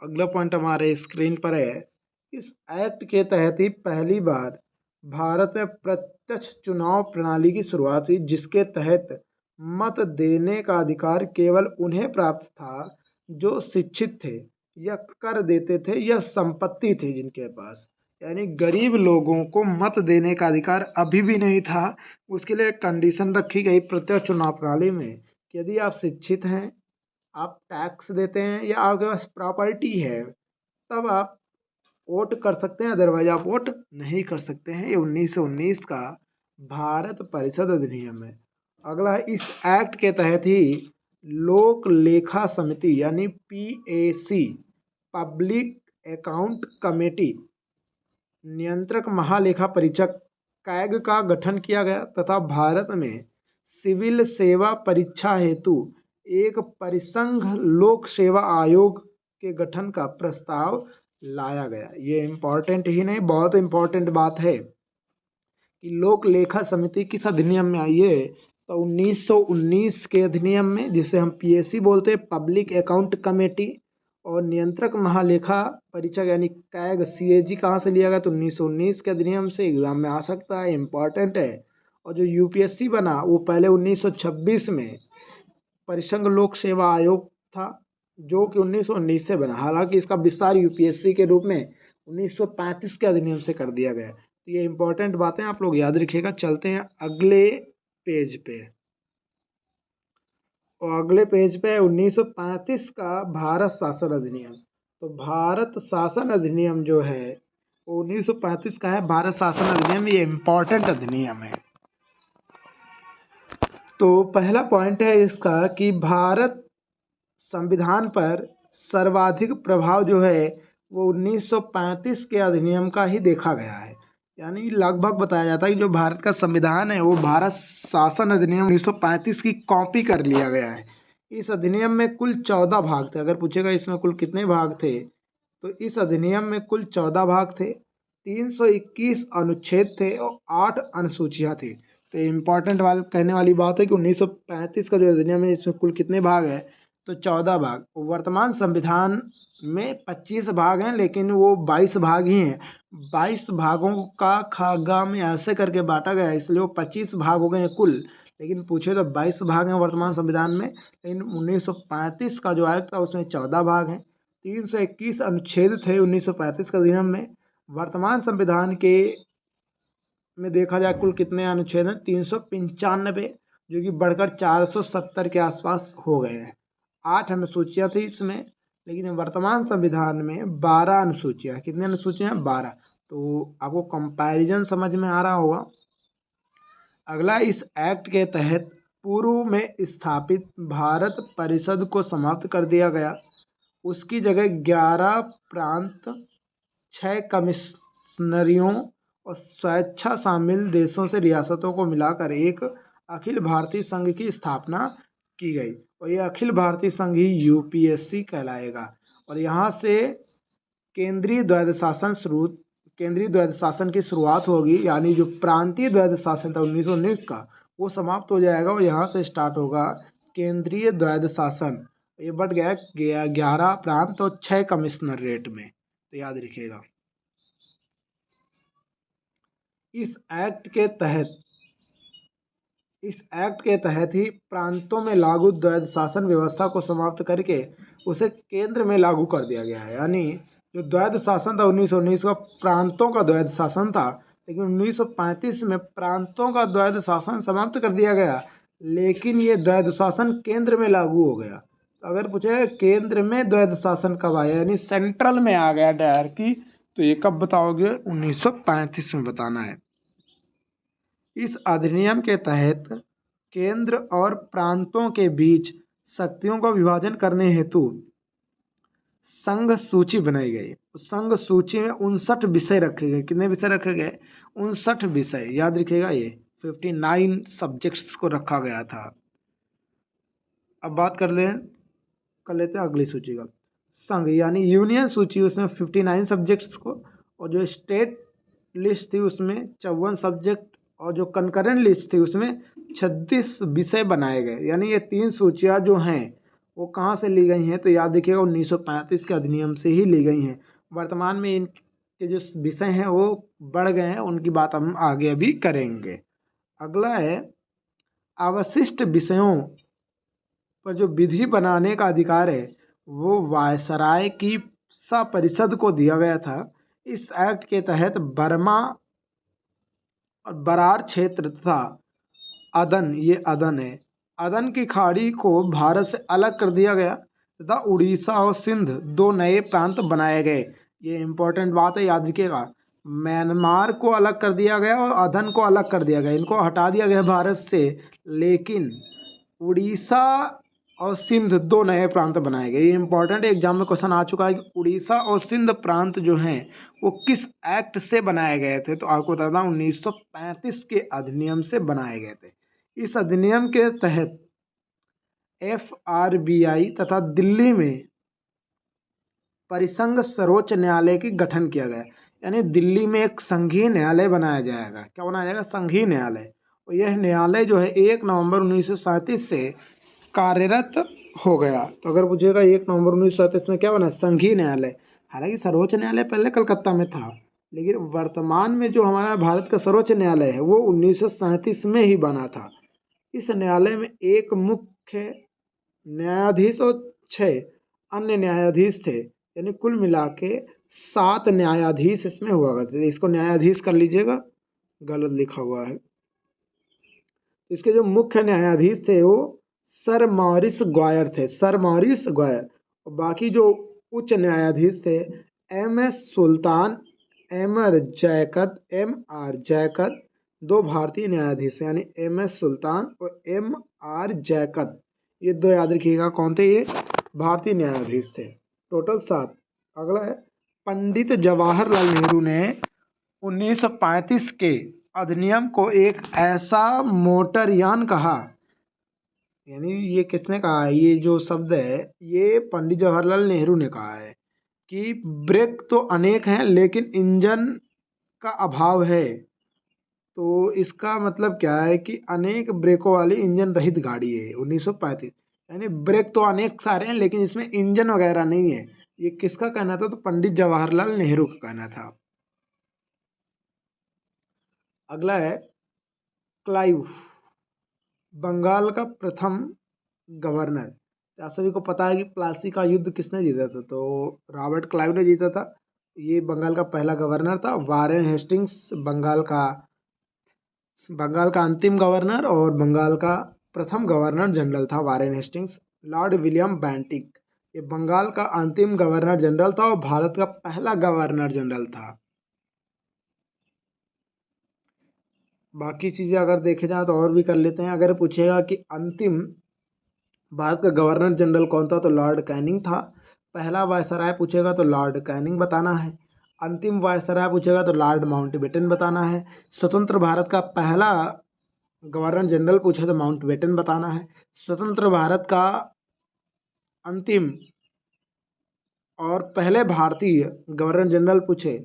Speaker 1: अगला पॉइंट हमारे स्क्रीन पर है, इस एक्ट के तहत ही पहली बार भारत में प्रत्यक्ष चुनाव प्रणाली की शुरुआत हुई, जिसके तहत मत देने का अधिकार केवल उन्हें प्राप्त था जो शिक्षित थे या कर देते थे या संपत्ति थी जिनके पास। यानी गरीब लोगों को मत देने का अधिकार अभी भी नहीं था। उसके लिए एक कंडीशन रखी गई प्रत्यक्ष चुनाव प्रणाली में कि यदि आप शिक्षित हैं, आप टैक्स देते हैं या आपके पास प्रॉपर्टी है, तब आप वोट कर सकते हैं, अदरवाइज आप वोट नहीं कर सकते हैं। ये 1919 का भारत परिषद अधिनियम है। अगला, इस एक्ट के तहत ही लोक लेखा समिति यानी PAC, पब्लिक अकाउंट कमेटी, नियंत्रक महालेखा परीक्षक कैग का गठन किया गया तथा भारत में सिविल सेवा परीक्षा हेतु एक परिसंघ लोक सेवा आयोग के गठन का प्रस्ताव लाया गया। ये इम्पोर्टेंट ही नहीं, बहुत इम्पोर्टेंट बात है कि लोक लेखा समिति किस अधिनियम में आई है, तो 1919 के अधिनियम में, जिसे हम PAC बोलते हैं, पब्लिक अकाउंट कमेटी। और नियंत्रक महालेखा परीक्षक यानी कैग CAG कहाँ से लिया गया, तो 1919 के अधिनियम से। एग्जाम में आ सकता है, इम्पॉर्टेंट है। और जो UPSC बना वो पहले 1926 में परिसंघ लोक सेवा आयोग था, जो कि 1919 से बना। हालांकि इसका विस्तार UPSC के रूप में 1935 के अधिनियम से कर दिया गया। तो ये इंपॉर्टेंट बातें आप लोग याद रखिएगा। चलते हैं अगले पेज पे। और अगले पेज पे 1935 का भारत शासन अधिनियम। तो भारत शासन अधिनियम जो है वो 1935 का है, भारत शासन अधिनियम। ये इम्पोर्टेंट अधिनियम है। तो पहला पॉइंट है इसका कि भारत संविधान पर सर्वाधिक प्रभाव जो है वो 1935 के अधिनियम का ही देखा गया है। यानी लगभग बताया जाता है कि जो भारत का संविधान है वो भारत शासन अधिनियम 1935 की कॉपी कर लिया गया है। इस अधिनियम में कुल 14 भाग थे। अगर पूछेगा इसमें कुल कितने भाग थे, तो इस अधिनियम में कुल 14 भाग थे, 321 अनुच्छेद थे और 8 अनुसूचियाँ थी। तो इम्पोर्टेंट कहने वाली बात है कि 1935 का जो अधिनियम है इसमें कुल कितने भाग है, तो 14 भाग। वर्तमान संविधान में 25 भाग हैं, लेकिन वो 22 भाग ही हैं। 22 भागों का खागा में ऐसे करके बांटा गया है, इसलिए वो 25 भाग हो गए हैं कुल। लेकिन पूछे तो 22 भाग हैं वर्तमान संविधान में, लेकिन 1935 का जो आयोग था उसमें 14 भाग हैं। 321 अनुच्छेद थे 1935 का अधिनियम में। वर्तमान संविधान के में देखा जाए कुल कितने अनुच्छेद हैं, 395, जो कि बढ़कर 470 के आसपास हो गए हैं। 8 अनुसूचियाँ थी इसमें, लेकिन वर्तमान संविधान में 12 अनुसूचियाँ। कितने अनुसूचियाँ हैं, 12। तो आपको कंपैरिजन समझ में आ रहा होगा। अगला, इस एक्ट के तहत पूर्व में स्थापित भारत परिषद को समाप्त कर दिया गया। उसकी जगह 11 प्रांत, 6 कमिश्नरियों और स्वेच्छा शामिल देशों से रियासतों को मिलाकर एक अखिल भारतीय संघ की स्थापना की गई। और ये अखिल भारतीय संघ ही UPSC कहलाएगा। और यहाँ से केंद्रीय द्वैध शासन की शुरुआत होगी। यानी जो प्रांतीय द्वैध शासन था 1919 का, वो समाप्त हो जाएगा और यहाँ से स्टार्ट होगा केंद्रीय द्वैध शासन। ये बढ़ गया 11 प्रांत और 6 कमिश्नरेट में, तो याद रखिएगा। इस एक्ट के तहत ही प्रांतों में लागू द्वैध शासन व्यवस्था को समाप्त करके उसे केंद्र में लागू कर दिया गया है। यानी जो द्वैध शासन था 1919 का, प्रांतों का द्वैध शासन था, लेकिन 1935 में प्रांतों का द्वैध शासन समाप्त कर दिया गया, लेकिन ये द्वैध शासन केंद्र में लागू हो गया। तो अगर पूछे केंद्र में द्वैध शासन कब आया, यानी सेंट्रल में आ गया डायरेक्टली, तो ये कब बताओगे? 1935 में बताना है। इस अधिनियम के तहत केंद्र और प्रांतों के बीच शक्तियों का विभाजन करने हेतु संघ सूची बनाई गई। संघ सूची में 59 विषय रखे गए। कितने विषय रखे गए? 59 विषय, याद रखिएगा। ये 59 सब्जेक्ट्स को रखा गया था। अब बात कर लेते हैं अगली सूची का। संघ यानी यूनियन सूची, उसमें 59 सब्जेक्ट्स को, और जो स्टेट लिस्ट थी उसमें 54 सब्जेक्ट, और जो कंकरेंट लिस्ट थी उसमें 36 विषय बनाए गए। यानी ये 3 सूचियाँ जो हैं वो कहाँ से ली गई हैं? तो याद रखिएगा 1935 के अधिनियम से ही ली गई हैं। वर्तमान में इनके जो विषय हैं वो बढ़ गए हैं, उनकी बात हम आगे अभी करेंगे। अगला है, अवशिष्ट विषयों पर जो विधि बनाने का अधिकार है वो वायसराय की परिषद को दिया गया था। इस एक्ट के तहत बर्मा और बरार क्षेत्र तथा अदन, ये अदन है, अदन की खाड़ी को भारत से अलग कर दिया गया तथा उड़ीसा और सिंध 2 नए प्रांत बनाए गए। ये इंपॉर्टेंट बात है, याद रखिएगा। म्यांमार को अलग कर दिया गया और अदन को अलग कर दिया गया, इनको हटा दिया गया भारत से, लेकिन उड़ीसा और सिंध 2 नए प्रांत बनाए गए। ये इंपॉर्टेंट एग्जाम में क्वेश्चन आ चुका है कि उड़ीसा और सिंध प्रांत जो हैं वो किस एक्ट से बनाए गए थे? तो आपको बता दें 1935 के अधिनियम से बनाए गए थे। इस अधिनियम के तहत FRBI तथा दिल्ली में परिसंघ सर्वोच्च न्यायालय की गठन किया गया। यानी दिल्ली में एक संघीय न्यायालय बनाया जाएगा। क्या बनाया जाएगा? संघीय न्यायालय। और यह न्यायालय जो है 1 नवंबर 1937 से कार्यरत हो गया। तो अगर पूछेगा 1 नवंबर 1937 में क्या बना? संघीय न्यायालय। हालांकि सर्वोच्च न्यायालय पहले कलकत्ता में था, लेकिन वर्तमान में जो हमारा भारत का सर्वोच्च न्यायालय है वो 1937 में ही बना था। इस न्यायालय में एक मुख्य न्यायाधीश और 6 अन्य न्यायाधीश थे। यानी कुल मिला के 7 न्यायाधीश इसमें हुआ करते थे। इसको न्यायाधीश कर लीजिएगा, गलत लिखा हुआ है। इसके जो मुख्य न्यायाधीश थे वो सर मॉरिस ग्वायर थे, सर मॉरिस ग्वायर। और बाकी जो उच्च न्यायाधीश थे MS सुल्तान, MR जैकब, 2 भारतीय न्यायाधीश यानी MS सुल्तान और MR जैकब, ये 2 याद रखिएगा। कौन थे? ये भारतीय न्यायाधीश थे। टोटल 7। अगला है, पंडित जवाहरलाल नेहरू ने 1935 के अधिनियम को एक ऐसा मोटरयान कहा। यानी ये किसने कहा है? ये जो शब्द है ये पंडित जवाहरलाल नेहरू ने कहा है कि ब्रेक तो अनेक हैं लेकिन इंजन का अभाव है। तो इसका मतलब क्या है कि अनेक ब्रेकों वाली इंजन रहित गाड़ी है 1935। यानी ब्रेक तो अनेक सारे हैं लेकिन इसमें इंजन वगैरह नहीं है। ये किसका कहना था? तो पंडित जवाहरलाल नेहरू का कहना था। अगला है, क्लाइव, बंगाल का प्रथम गवर्नर। आप सभी को पता है कि प्लासी का युद्ध किसने जीता था? तो रॉबर्ट क्लाइव ने जीता था। ये बंगाल का पहला गवर्नर था। वारेन हेस्टिंग्स बंगाल का अंतिम गवर्नर और बंगाल का प्रथम गवर्नर जनरल था Warren Hastings. Lord William Bentinck, ये बंगाल का अंतिम गवर्नर जनरल था और भारत का पहला गवर्नर जनरल था। बाकी चीज़ें अगर देखे जाए तो और भी कर लेते हैं। अगर पूछेगा कि अंतिम भारत का गवर्नर जनरल कौन था? तो लॉर्ड कैनिंग था। पहला वायसराय पूछेगा तो लॉर्ड कैनिंग बताना है। अंतिम वायसराय पूछेगा तो लॉर्ड माउंटबेटन बताना है। स्वतंत्र भारत का पहला गवर्नर जनरल पूछे तो माउंटबेटन बताना है। स्वतंत्र भारत का अंतिम और पहले भारतीय गवर्नर जनरल पूछे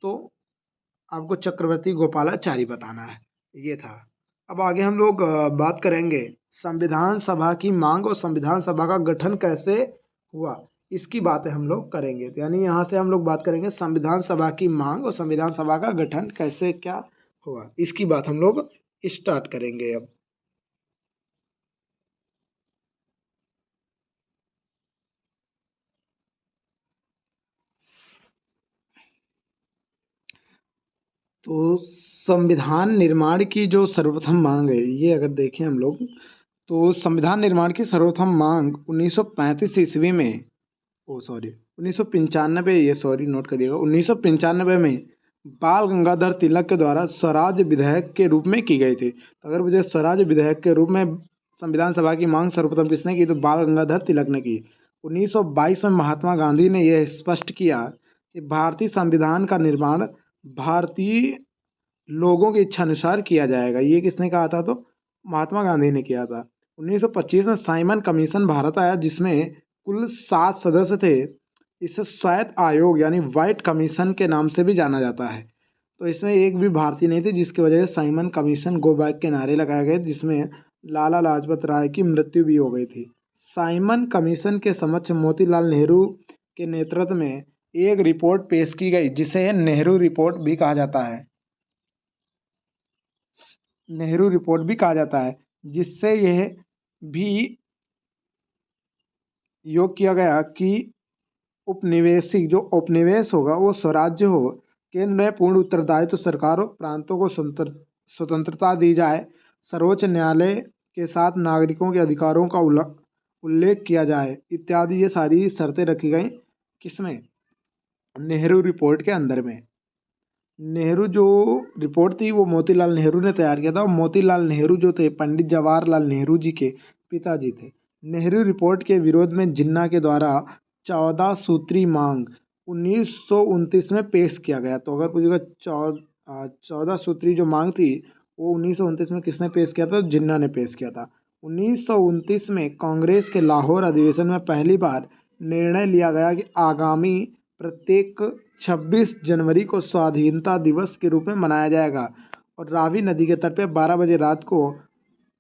Speaker 1: तो आपको चक्रवर्ती गोपालाचारी बताना है। ये था। अब आगे हम लोग बात करेंगे संविधान सभा की मांग और संविधान सभा का गठन कैसे हुआ, इसकी बातें हम लोग करेंगे। तो यानी यहाँ से हम लोग बात करेंगे संविधान सभा की मांग और संविधान सभा का गठन कैसे क्या हुआ, इसकी बात हम लोग स्टार्ट करेंगे अब। तो संविधान निर्माण की जो सर्वप्रथम मांग है, ये अगर देखें हम लोग तो संविधान निर्माण की सर्वप्रथम मांग 1935 ईस्वी में, ओ सॉरी 1995, ये सॉरी नोट करिएगा, 1995 में बाल गंगाधर तिलक के द्वारा स्वराज विधेयक के रूप में की गई थी। तो अगर मुझे स्वराज विधेयक के रूप में संविधान सभा की मांग सर्वप्रथम किसने की, तो बाल गंगाधर तिलक ने की। 1922 में महात्मा गांधी ने यह स्पष्ट किया कि भारतीय संविधान का निर्माण भारतीय लोगों की इच्छा अनुसार किया जाएगा। ये किसने कहा था, तो महात्मा गांधी ने किया था। 1925 में साइमन कमीशन भारत आया, जिसमें कुल 7 सदस्य थे। इसे श्वेत आयोग यानी व्हाइट कमीशन के नाम से भी जाना जाता है। तो इसमें एक भी भारतीय नहीं थे, जिसकी वजह से साइमन कमीशन गो बैक के नारे लगाए गए, जिसमें लाला लाजपत राय की मृत्यु भी हो गई थी। साइमन कमीशन के समक्ष मोतीलाल नेहरू के नेतृत्व में एक रिपोर्ट पेश की गई, जिसे नेहरू रिपोर्ट भी कहा जाता है। नेहरू रिपोर्ट भी कहा जाता है, जिससे यह भी योग किया गया कि उपनिवेशिक जो उपनिवेश होगा वो स्वराज्य हो। केंद्र में पूर्ण उत्तरदायित्व सरकारों प्रांतों को स्वतंत्रता दी जाए। सर्वोच्च न्यायालय के साथ नागरिकों के अधिकारों का उल्लेख किया जाए इत्यादि, ये सारी शर्तें रखी गई किसमें, नेहरू रिपोर्ट के अंदर में। नेहरू जो रिपोर्ट थी वो मोतीलाल नेहरू ने तैयार किया था, और मोतीलाल नेहरू जो थे पंडित जवाहरलाल नेहरू जी के पिताजी थे। नेहरू रिपोर्ट के विरोध में जिन्ना के द्वारा 14 सूत्री मांग 1929 में पेश किया गया। तो अगर पूछेगा 14 सूत्री जो मांग थी वो 1929 में किसने पेश किया था, तो जिन्ना ने पेश किया था। 1929 में कांग्रेस के लाहौर अधिवेशन में पहली बार निर्णय लिया गया कि आगामी प्रत्येक 26 जनवरी को स्वाधीनता दिवस के रूप में मनाया जाएगा, और रावी नदी के तट पर 12 बजे रात को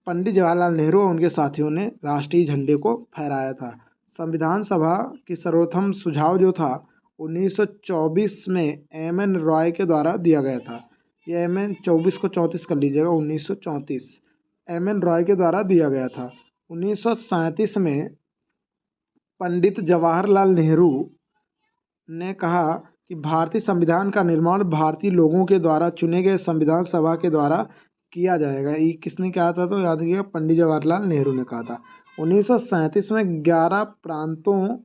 Speaker 1: पंडित जवाहरलाल नेहरू और उनके साथियों ने राष्ट्रीय झंडे को फहराया था। संविधान सभा की सर्वप्रथम सुझाव जो था 1924 में एम.एन. रॉय के द्वारा दिया गया था। ये एम.एन. 24 को 34 कर लीजिएगा, 1934 एम.एन. रॉय के द्वारा दिया गया था। 1937 में पंडित जवाहरलाल नेहरू ने कहा कि भारतीय संविधान का निर्माण भारतीय लोगों के द्वारा चुने गए संविधान सभा के द्वारा किया जाएगा। ये किसने कहा था, तो याद रखिएगा पंडित जवाहरलाल नेहरू ने कहा था। 1937 में 11 प्रांतों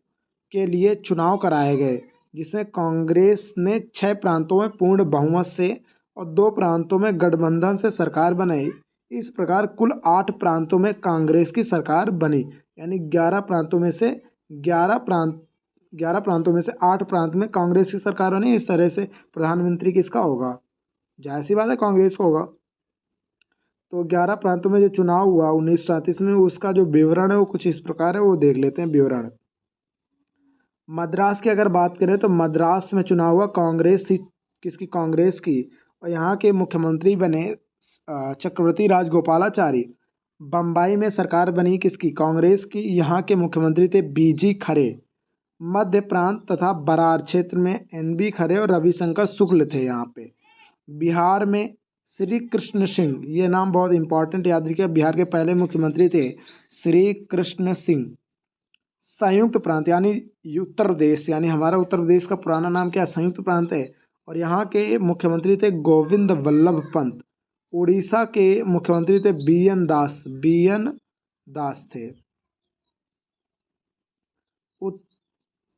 Speaker 1: के लिए चुनाव कराए गए, जिसमें कांग्रेस ने 6 प्रांतों में पूर्ण बहुमत से और 2 प्रांतों में गठबंधन से सरकार बनाई। इस प्रकार कुल 8 प्रांतों में कांग्रेस की सरकार बनी, यानी 11 प्रांतों में से 8 प्रांत में कांग्रेस की सरकार बनी। इस तरह से प्रधानमंत्री किसका होगा, जाहिर सी बात है कांग्रेस का होगा। तो 11 प्रांतों में जो चुनाव हुआ 1937 में, उसका जो विवरण है वो कुछ इस प्रकार है, वो देख लेते हैं विवरण। मद्रास की अगर बात करें तो मद्रास में चुनाव हुआ, कांग्रेस थी, किसकी, कांग्रेस की, और यहाँ के मुख्यमंत्री बने चक्रवर्ती राजगोपालाचारी। बम्बई में सरकार बनी किसकी, कांग्रेस की, यहाँ के मुख्यमंत्री थे बीजी खरे। मध्य प्रांत तथा बरार क्षेत्र में एन.बी. खरे और रविशंकर शुक्ल थे यहाँ पे। बिहार में श्री कृष्ण सिंह, ये नाम बहुत इंपॉर्टेंट याद रखिए, बिहार के पहले मुख्यमंत्री थे श्री कृष्ण सिंह। संयुक्त प्रांत यानी उत्तर प्रदेश, यानी हमारा उत्तर प्रदेश का पुराना नाम क्या है, संयुक्त प्रांत है, और यहाँ के मुख्यमंत्री थे गोविंद वल्लभ पंत। उड़ीसा के मुख्यमंत्री थे बी.एन. दास थे।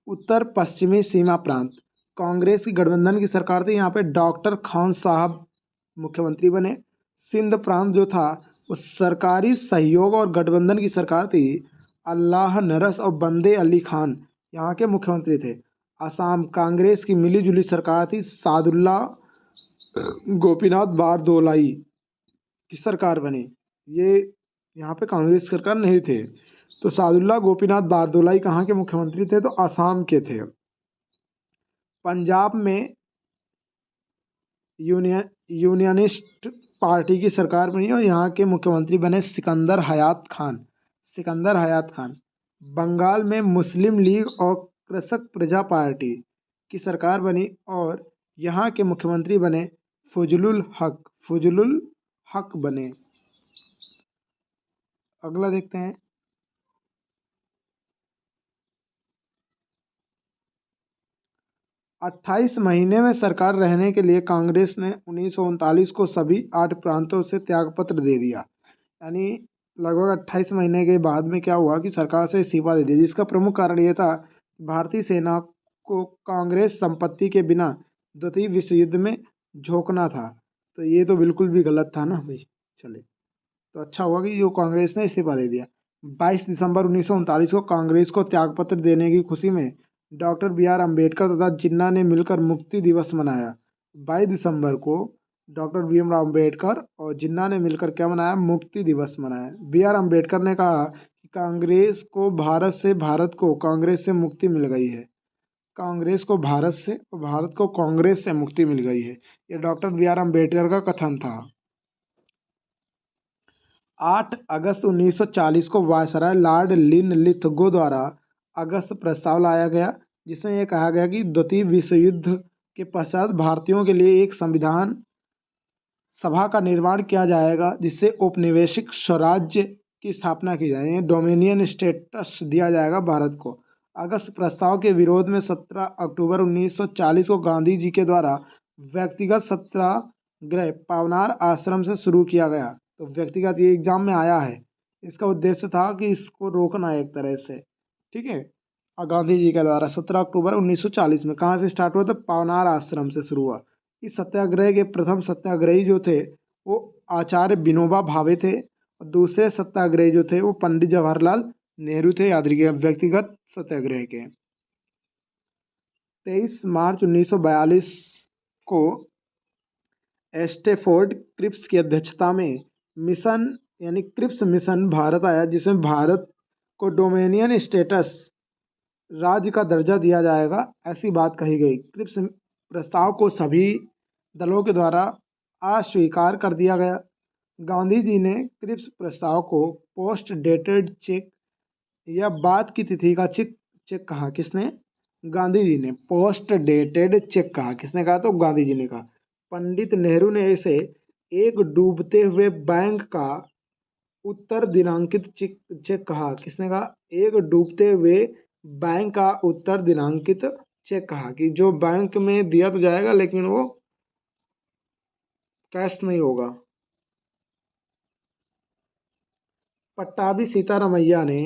Speaker 1: उत्तर पश्चिमी सीमा प्रांत, कांग्रेस की गठबंधन की सरकार थी, यहाँ पे डॉक्टर खान साहब मुख्यमंत्री बने। सिंध प्रांत जो था वो सरकारी सहयोग और गठबंधन की सरकार थी। अल्लाह नरस और बंदे अली खान यहाँ के मुख्यमंत्री थे। असम कांग्रेस की मिली जुली सरकार थी, सादुल्ला गोपीनाथ बारदोलाई की सरकार बनी। ये यहाँ पे कांग्रेस सरकार नहीं थे। तो सादुल्ला गोपीनाथ बारदोलाई कहाँ के मुख्यमंत्री थे, तो असम के थे। पंजाब में यूनियनिस्ट पार्टी की सरकार बनी और यहाँ के मुख्यमंत्री बने सिकंदर हयात खान। बंगाल में मुस्लिम लीग और कृषक प्रजा पार्टी की सरकार बनी और यहाँ के मुख्यमंत्री बने फजलुल हक बने। अगला देखते हैं। 28 महीने में सरकार रहने के लिए कांग्रेस ने 1939 को सभी 8 प्रांतों से त्यागपत्र दे दिया। यानी लगभग 28 महीने के बाद में क्या हुआ कि सरकार से इस्तीफा दे दिया, जिसका प्रमुख कारण ये था कि भारतीय सेना को कांग्रेस संपत्ति के बिना द्वितीय विश्व युद्ध में झोंकना था। तो ये तो बिल्कुल भी गलत था ना भाई। चले, तो अच्छा हुआ कि जो कांग्रेस ने इस्तीफा दे दिया। 22 दिसंबर 1939 को कांग्रेस को त्यागपत्र देने की खुशी में डॉक्टर बी आर अम्बेडकर तथा जिन्ना ने मिलकर मुक्ति दिवस मनाया। 22 दिसंबर को डॉक्टर बी एम अम्बेडकर और जिन्ना ने मिलकर क्या मनाया? मुक्ति दिवस मनाया। बी आर अम्बेडकर ने कहा कि भारत को कांग्रेस से मुक्ति मिल गई है। कांग्रेस को भारत से और भारत को कांग्रेस से मुक्ति मिल गई है। ये डॉक्टर बी आर अम्बेडकर का कथन था। 8 अगस्त 1940 को वायसराय लॉर्ड लिनलिथगो द्वारा अगस्त प्रस्ताव लाया गया, जिसमें यह कहा गया कि द्वितीय विश्व युद्ध के पश्चात भारतीयों के लिए एक संविधान सभा का निर्माण किया जाएगा, जिससे औपनिवेशिक स्वराज्य की स्थापना की जाएगी, डोमिनियन स्टेटस दिया जाएगा भारत को। अगस्त प्रस्ताव के विरोध में 17 अक्टूबर 1940 को गांधी जी के द्वारा व्यक्तिगत सत्याग्रह पवनार आश्रम से शुरू किया गया। तो व्यक्तिगत ये एग्जाम में आया है, इसका उद्देश्य था कि इसको रोकना एक तरह से, ठीक है। और गांधी जी के द्वारा 17 अक्टूबर 1940 में कहाँ से स्टार्ट हुआ? तो पवनार आश्रम से शुरू हुआ। इस सत्याग्रह के प्रथम सत्याग्रही जो थे वो आचार्य विनोबा भावे थे, और दूसरे सत्याग्रही जो थे वो पंडित जवाहरलाल नेहरू थे। याद रखिएगा, व्यक्तिगत सत्याग्रह के। 23 मार्च 1942 को एस्टेफोर्ड क्रिप्स की अध्यक्षता में मिशन यानी क्रिप्स मिशन भारत आया, जिसमें भारत को डोमिनियन स्टेटस, राज्य का दर्जा दिया जाएगा, ऐसी बात कही गई। क्रिप्स प्रस्ताव को सभी दलों के द्वारा अस्वीकार कर दिया गया। गांधी जी ने क्रिप्स प्रस्ताव को पोस्ट डेटेड चेक या बाद की तिथि का चेक कहा। किसने? गांधी जी ने। पोस्ट डेटेड चेक कहा। किसने कहा? तो गांधी जी ने कहा। पंडित नेहरू ने इसे एक डूबते हुए बैंक का उत्तर दिनांकित चेक कहा। किसने कहा? एक डूबते हुए बैंक का उत्तर दिनांकित चेक कहा, कि जो बैंक में दिया तो जाएगा लेकिन वो कैश नहीं होगा। पट्टाभी सीतारामैया ने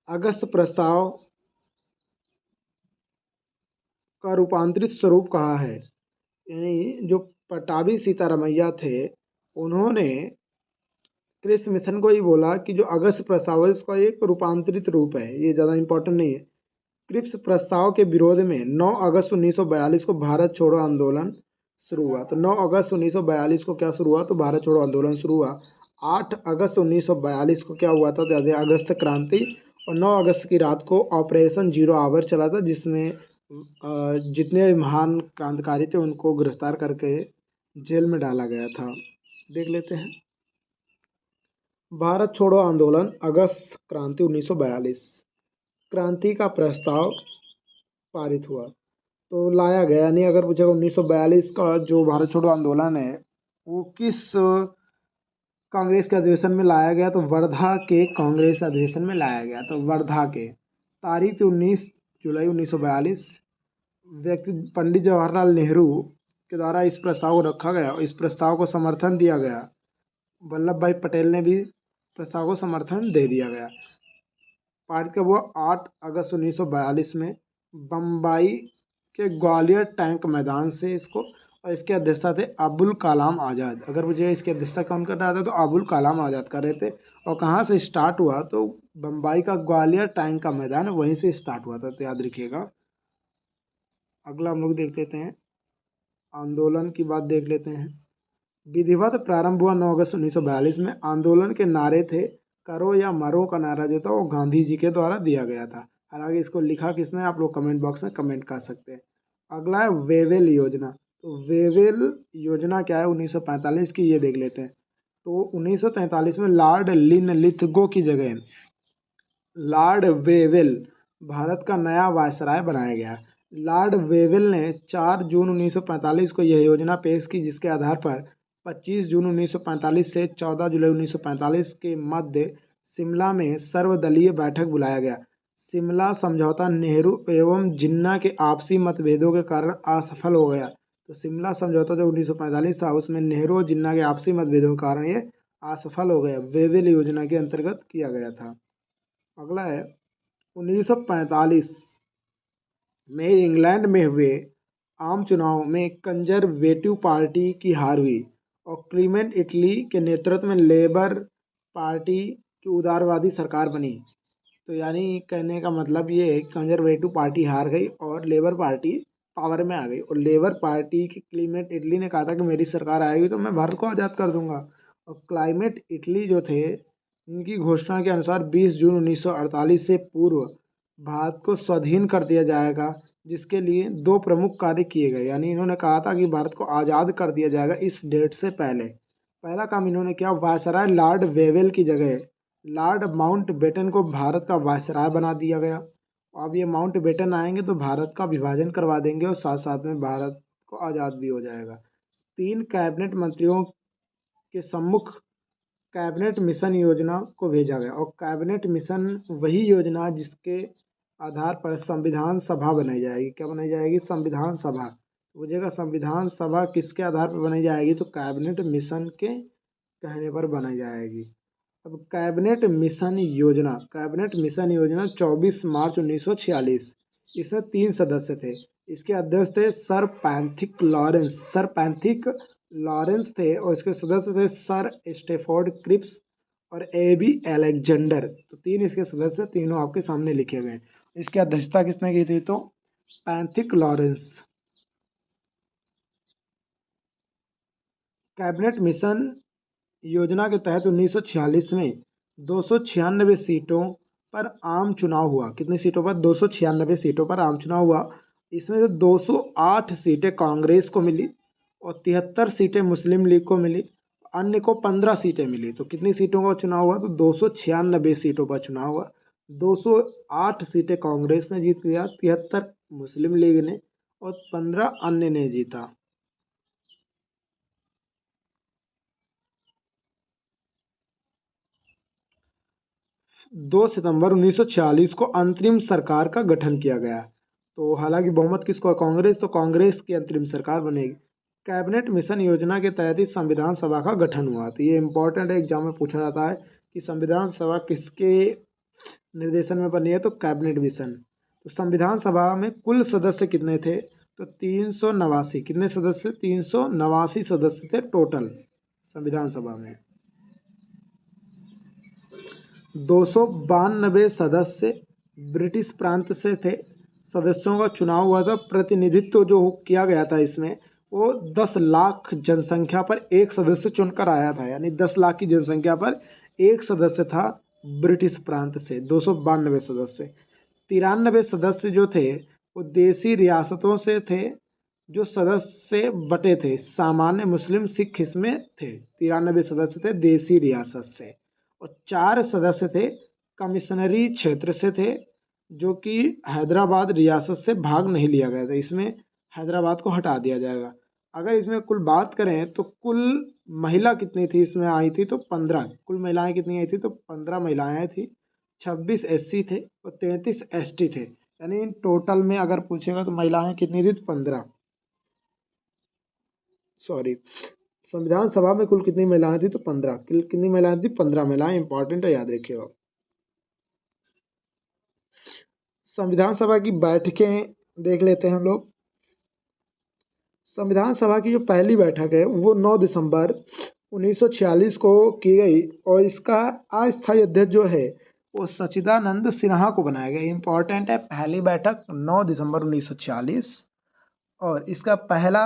Speaker 1: अगस्त प्रस्ताव का रूपांतरित स्वरूप कहा है। यानी जो पट्टाभी सीतारामैया थे, उन्होंने क्रिप्स मिशन को ही बोला कि जो अगस्त प्रस्ताव है इसका एक रूपांतरित रूप है, ये ज़्यादा इंपॉर्टेंट नहीं है। क्रिप्स प्रस्ताव के विरोध में 9 अगस्त 1942 को भारत छोड़ो आंदोलन शुरू हुआ। तो 9 अगस्त 1942 को क्या शुरू हुआ? तो भारत छोड़ो आंदोलन शुरू हुआ। 8 अगस्त 1942 को क्या हुआ था? तो अगस्त क्रांति। और 9 अगस्त की रात को ऑपरेशन जीरो आवर चला था, जिसमें जितने भी महान क्रांतिकारी थे उनको गिरफ्तार करके जेल में डाला गया था। देख लेते हैं। भारत छोड़ो आंदोलन, अगस्त क्रांति 1942। क्रांति का प्रस्ताव पारित हुआ, तो लाया गया नहीं। अगर पूछेगा 1942 का जो भारत छोड़ो आंदोलन है वो किस कांग्रेस के अधिवेशन में लाया गया? तो वर्धा के कांग्रेस अधिवेशन में लाया गया। तो वर्धा के। तारीख 19 जुलाई 1942। व्यक्ति पंडित जवाहरलाल नेहरू के द्वारा इस प्रस्ताव को रखा गया और इस प्रस्ताव को समर्थन दिया गया। वल्लभ भाई पटेल ने भी प्रस्ताव को समर्थन दे दिया गया। पारित कब हुआ? 8 अगस्त 1942 में बम्बई के ग्वालियर टैंक मैदान से इसको, और इसके अध्यक्षता थे अबुल कलाम आज़ाद। अगर मुझे इसकी अध्यक्षता कौन कर रहा था? तो अबुल कलाम आज़ाद कर रहे थे। और कहाँ से स्टार्ट हुआ? तो बम्बई का ग्वालियर टैंक का मैदान, वहीं से स्टार्ट हुआ था, तो याद रखिएगा। अगला हम लोग देख लेते हैं, आंदोलन की बात देख लेते हैं। विधिवत प्रारंभ हुआ 9 अगस्त 1942 में। आंदोलन के नारे थे करो या मरो का नारा जो था वो गांधी जी के द्वारा दिया गया था। हालांकि इसको लिखा किसने? आप लोग कमेंट बॉक्स में कमेंट कर सकते हैं। अगला है वेवेल योजना। तो वेवेल योजना क्या है 1945 की, ये देख लेते हैं। तो 1943 में लॉर्ड लिनलिथगो की जगह लॉर्ड वेवेल भारत का नया वायसराय बनाया गया। लॉर्ड वेवेल ने 4 जून 1945 को यह योजना पेश की, जिसके आधार पर 25 जून 1945 से 14 जुलाई 1945 के मध्य शिमला में सर्वदलीय बैठक बुलाया गया। शिमला समझौता नेहरू एवं जिन्ना के आपसी मतभेदों के कारण असफल हो गया। तो शिमला समझौता जो 1945 था उसमें नेहरू और जिन्ना के आपसी मतभेदों के कारण ये असफल हो गया, वेवेल योजना के अंतर्गत किया गया था। अगला है 1945 में इंग्लैंड में हुए आम चुनाव में कंजर्वेटिव पार्टी की हार हुई और क्लीमेंट इटली के नेतृत्व में लेबर पार्टी की उदारवादी सरकार बनी। तो यानी कहने का मतलब ये है कि कंजर्वेटिव पार्टी हार गई और लेबर पार्टी पावर में आ गई, और लेबर पार्टी की क्लीमेंट इटली ने कहा था कि मेरी सरकार आएगी तो मैं भारत को आज़ाद कर दूंगा। और क्लाइमेट इटली जो थे, इनकी घोषणा के अनुसार 20 जून 1948 से पूर्व भारत को स्वाधीन कर दिया जाएगा, जिसके लिए दो प्रमुख कार्य किए गए। यानी इन्होंने कहा था कि भारत को आज़ाद कर दिया जाएगा इस डेट से पहले। पहला काम इन्होंने किया, वायसराय लॉर्ड वेवेल की जगह लॉर्ड माउंटबेटन को भारत का वायसराय बना दिया गया। अब ये माउंटबेटन आएंगे तो भारत का विभाजन करवा देंगे और साथ साथ में भारत को आज़ाद भी हो जाएगा। 3 कैबिनेट मंत्रियों के सम्मुख कैबिनेट मिशन योजना को भेजा गया, और कैबिनेट मिशन वही योजना जिसके आधार पर संविधान सभा बनाई जाएगी। क्या बनाई जाएगी? संविधान सभा। बुझेगा, संविधान सभा किसके आधार पर बनाई जाएगी? तो कैबिनेट मिशन के कहने पर बनाई जाएगी। अब कैबिनेट मिशन योजना, कैबिनेट मिशन योजना 24 मार्च 1946, इसमें 3 सदस्य थे। इसके अध्यक्ष थे sir Pethick Lawrence, sir Pethick Lawrence थे, और इसके सदस्य थे सर स्टेफोर्ड क्रिप्स और एबी अलेक्जेंडर। तो 3 इसके सदस्य, तीनों आपके सामने लिखे गए हैं। इसकी अध्यक्षता किसने की थी? तो पैंथिक लॉरेंस। कैबिनेट मिशन योजना के तहत 1946 में 296 सीटों पर आम चुनाव हुआ। कितनी सीटों पर? 296 सीटों पर आम चुनाव हुआ। इसमें से 208 सीटें कांग्रेस को मिली और 73 सीटें मुस्लिम लीग को मिली, अन्य को 15 सीटें मिली। तो कितनी सीटों का चुनाव हुआ? तो 296 सीटों पर चुनाव हुआ। 208 सीटें कांग्रेस ने जीत लिया, 73 मुस्लिम लीग ने और 15 अन्य ने जीता। 2 सितंबर 1946 को अंतरिम सरकार का गठन किया गया। तो हालांकि बहुमत किसको है? कांग्रेस। तो कांग्रेस की अंतरिम सरकार बनेगी। कैबिनेट मिशन योजना के तहत ही संविधान सभा का गठन हुआ। तो ये इंपॉर्टेंट है, एग्जाम में पूछा जाता है कि संविधान सभा किसके निर्देशन में बनी है? तो कैबिनेट मिशन। तो संविधान सभा में कुल सदस्य कितने थे? तो 389। कितने सदस्य? 389 सदस्य थे टोटल संविधान सभा में। 292 सदस्य ब्रिटिश प्रांत से थे। सदस्यों का चुनाव हुआ था। प्रतिनिधित्व जो किया गया था इसमें, वो 10 लाख जनसंख्या पर एक सदस्य चुनकर आया था। यानी 10 लाख की जनसंख्या पर एक सदस्य था ब्रिटिश प्रांत से। 292 सदस्य। 93 सदस्य जो थे वो देसी रियासतों से थे, जो सदस्य बटे थे सामान्य, मुस्लिम, सिख इसमें थे। 93 सदस्य थे देसी रियासत से, और 4 सदस्य थे कमिश्नरी क्षेत्र से थे, जो कि हैदराबाद रियासत से भाग नहीं लिया गया था। इसमें हैदराबाद को हटा दिया जाएगा। अगर इसमें कुल बात करें तो कुल महिला कितनी थी इसमें आई थी? तो 15। कुल महिलाएं कितनी आई थी? तो 15 महिलाएं थी। 26 एससी थे और 33 एसटी थे। यानी टोटल में अगर पूछेगा तो महिलाएं कितनी थी? तो 15। सॉरी, संविधान सभा में कुल कितनी महिलाएं थी? तो 15। कितनी महिलाएं थी? 15 महिलाएं। इंपॉर्टेंट है, याद रखिएगा। संविधान सभा की बैठकें देख लेते हैं हम लोग। संविधान सभा की जो पहली बैठक है वो 9 दिसंबर 1946 को की गई, और इसका अस्थायी अध्यक्ष जो है वो सच्चिदानंद सिन्हा को बनाया गया। इंपॉर्टेंट है, पहली बैठक 9 दिसंबर 1946, और इसका पहला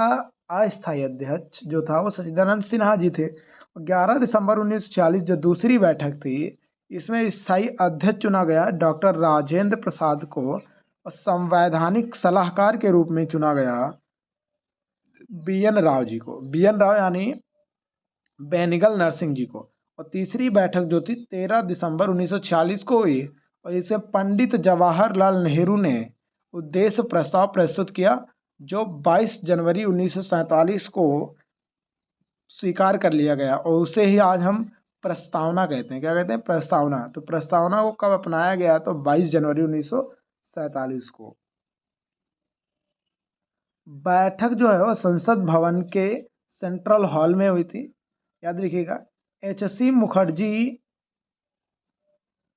Speaker 1: अस्थायी अध्यक्ष जो था वो सच्चिदानंद सिन्हा जी थे। 11 दिसंबर 1946 जो दूसरी बैठक थी, इसमें स्थायी अध्यक्ष चुना गया डॉक्टर राजेंद्र प्रसाद को, और संवैधानिक सलाहकार के रूप में चुना गया BN राव जी को। BN राव यानी बेनिगल नरसिंह जी को। और तीसरी बैठक जो थी 13 दिसंबर 1946 को हुई, और इसे पंडित जवाहरलाल नेहरू ने उद्देश्य प्रस्ताव प्रस्तुत किया, जो 22 जनवरी 1947 को स्वीकार कर लिया गया, और उसे ही आज हम प्रस्तावना कहते हैं। क्या कहते हैं? प्रस्तावना। तो प्रस्तावना को कब अपनाया गया? तो 22 जनवरी 1947 को। बैठक जो है वो संसद भवन के सेंट्रल हॉल में हुई थी, याद रखिएगा। एच.सी. मुखर्जी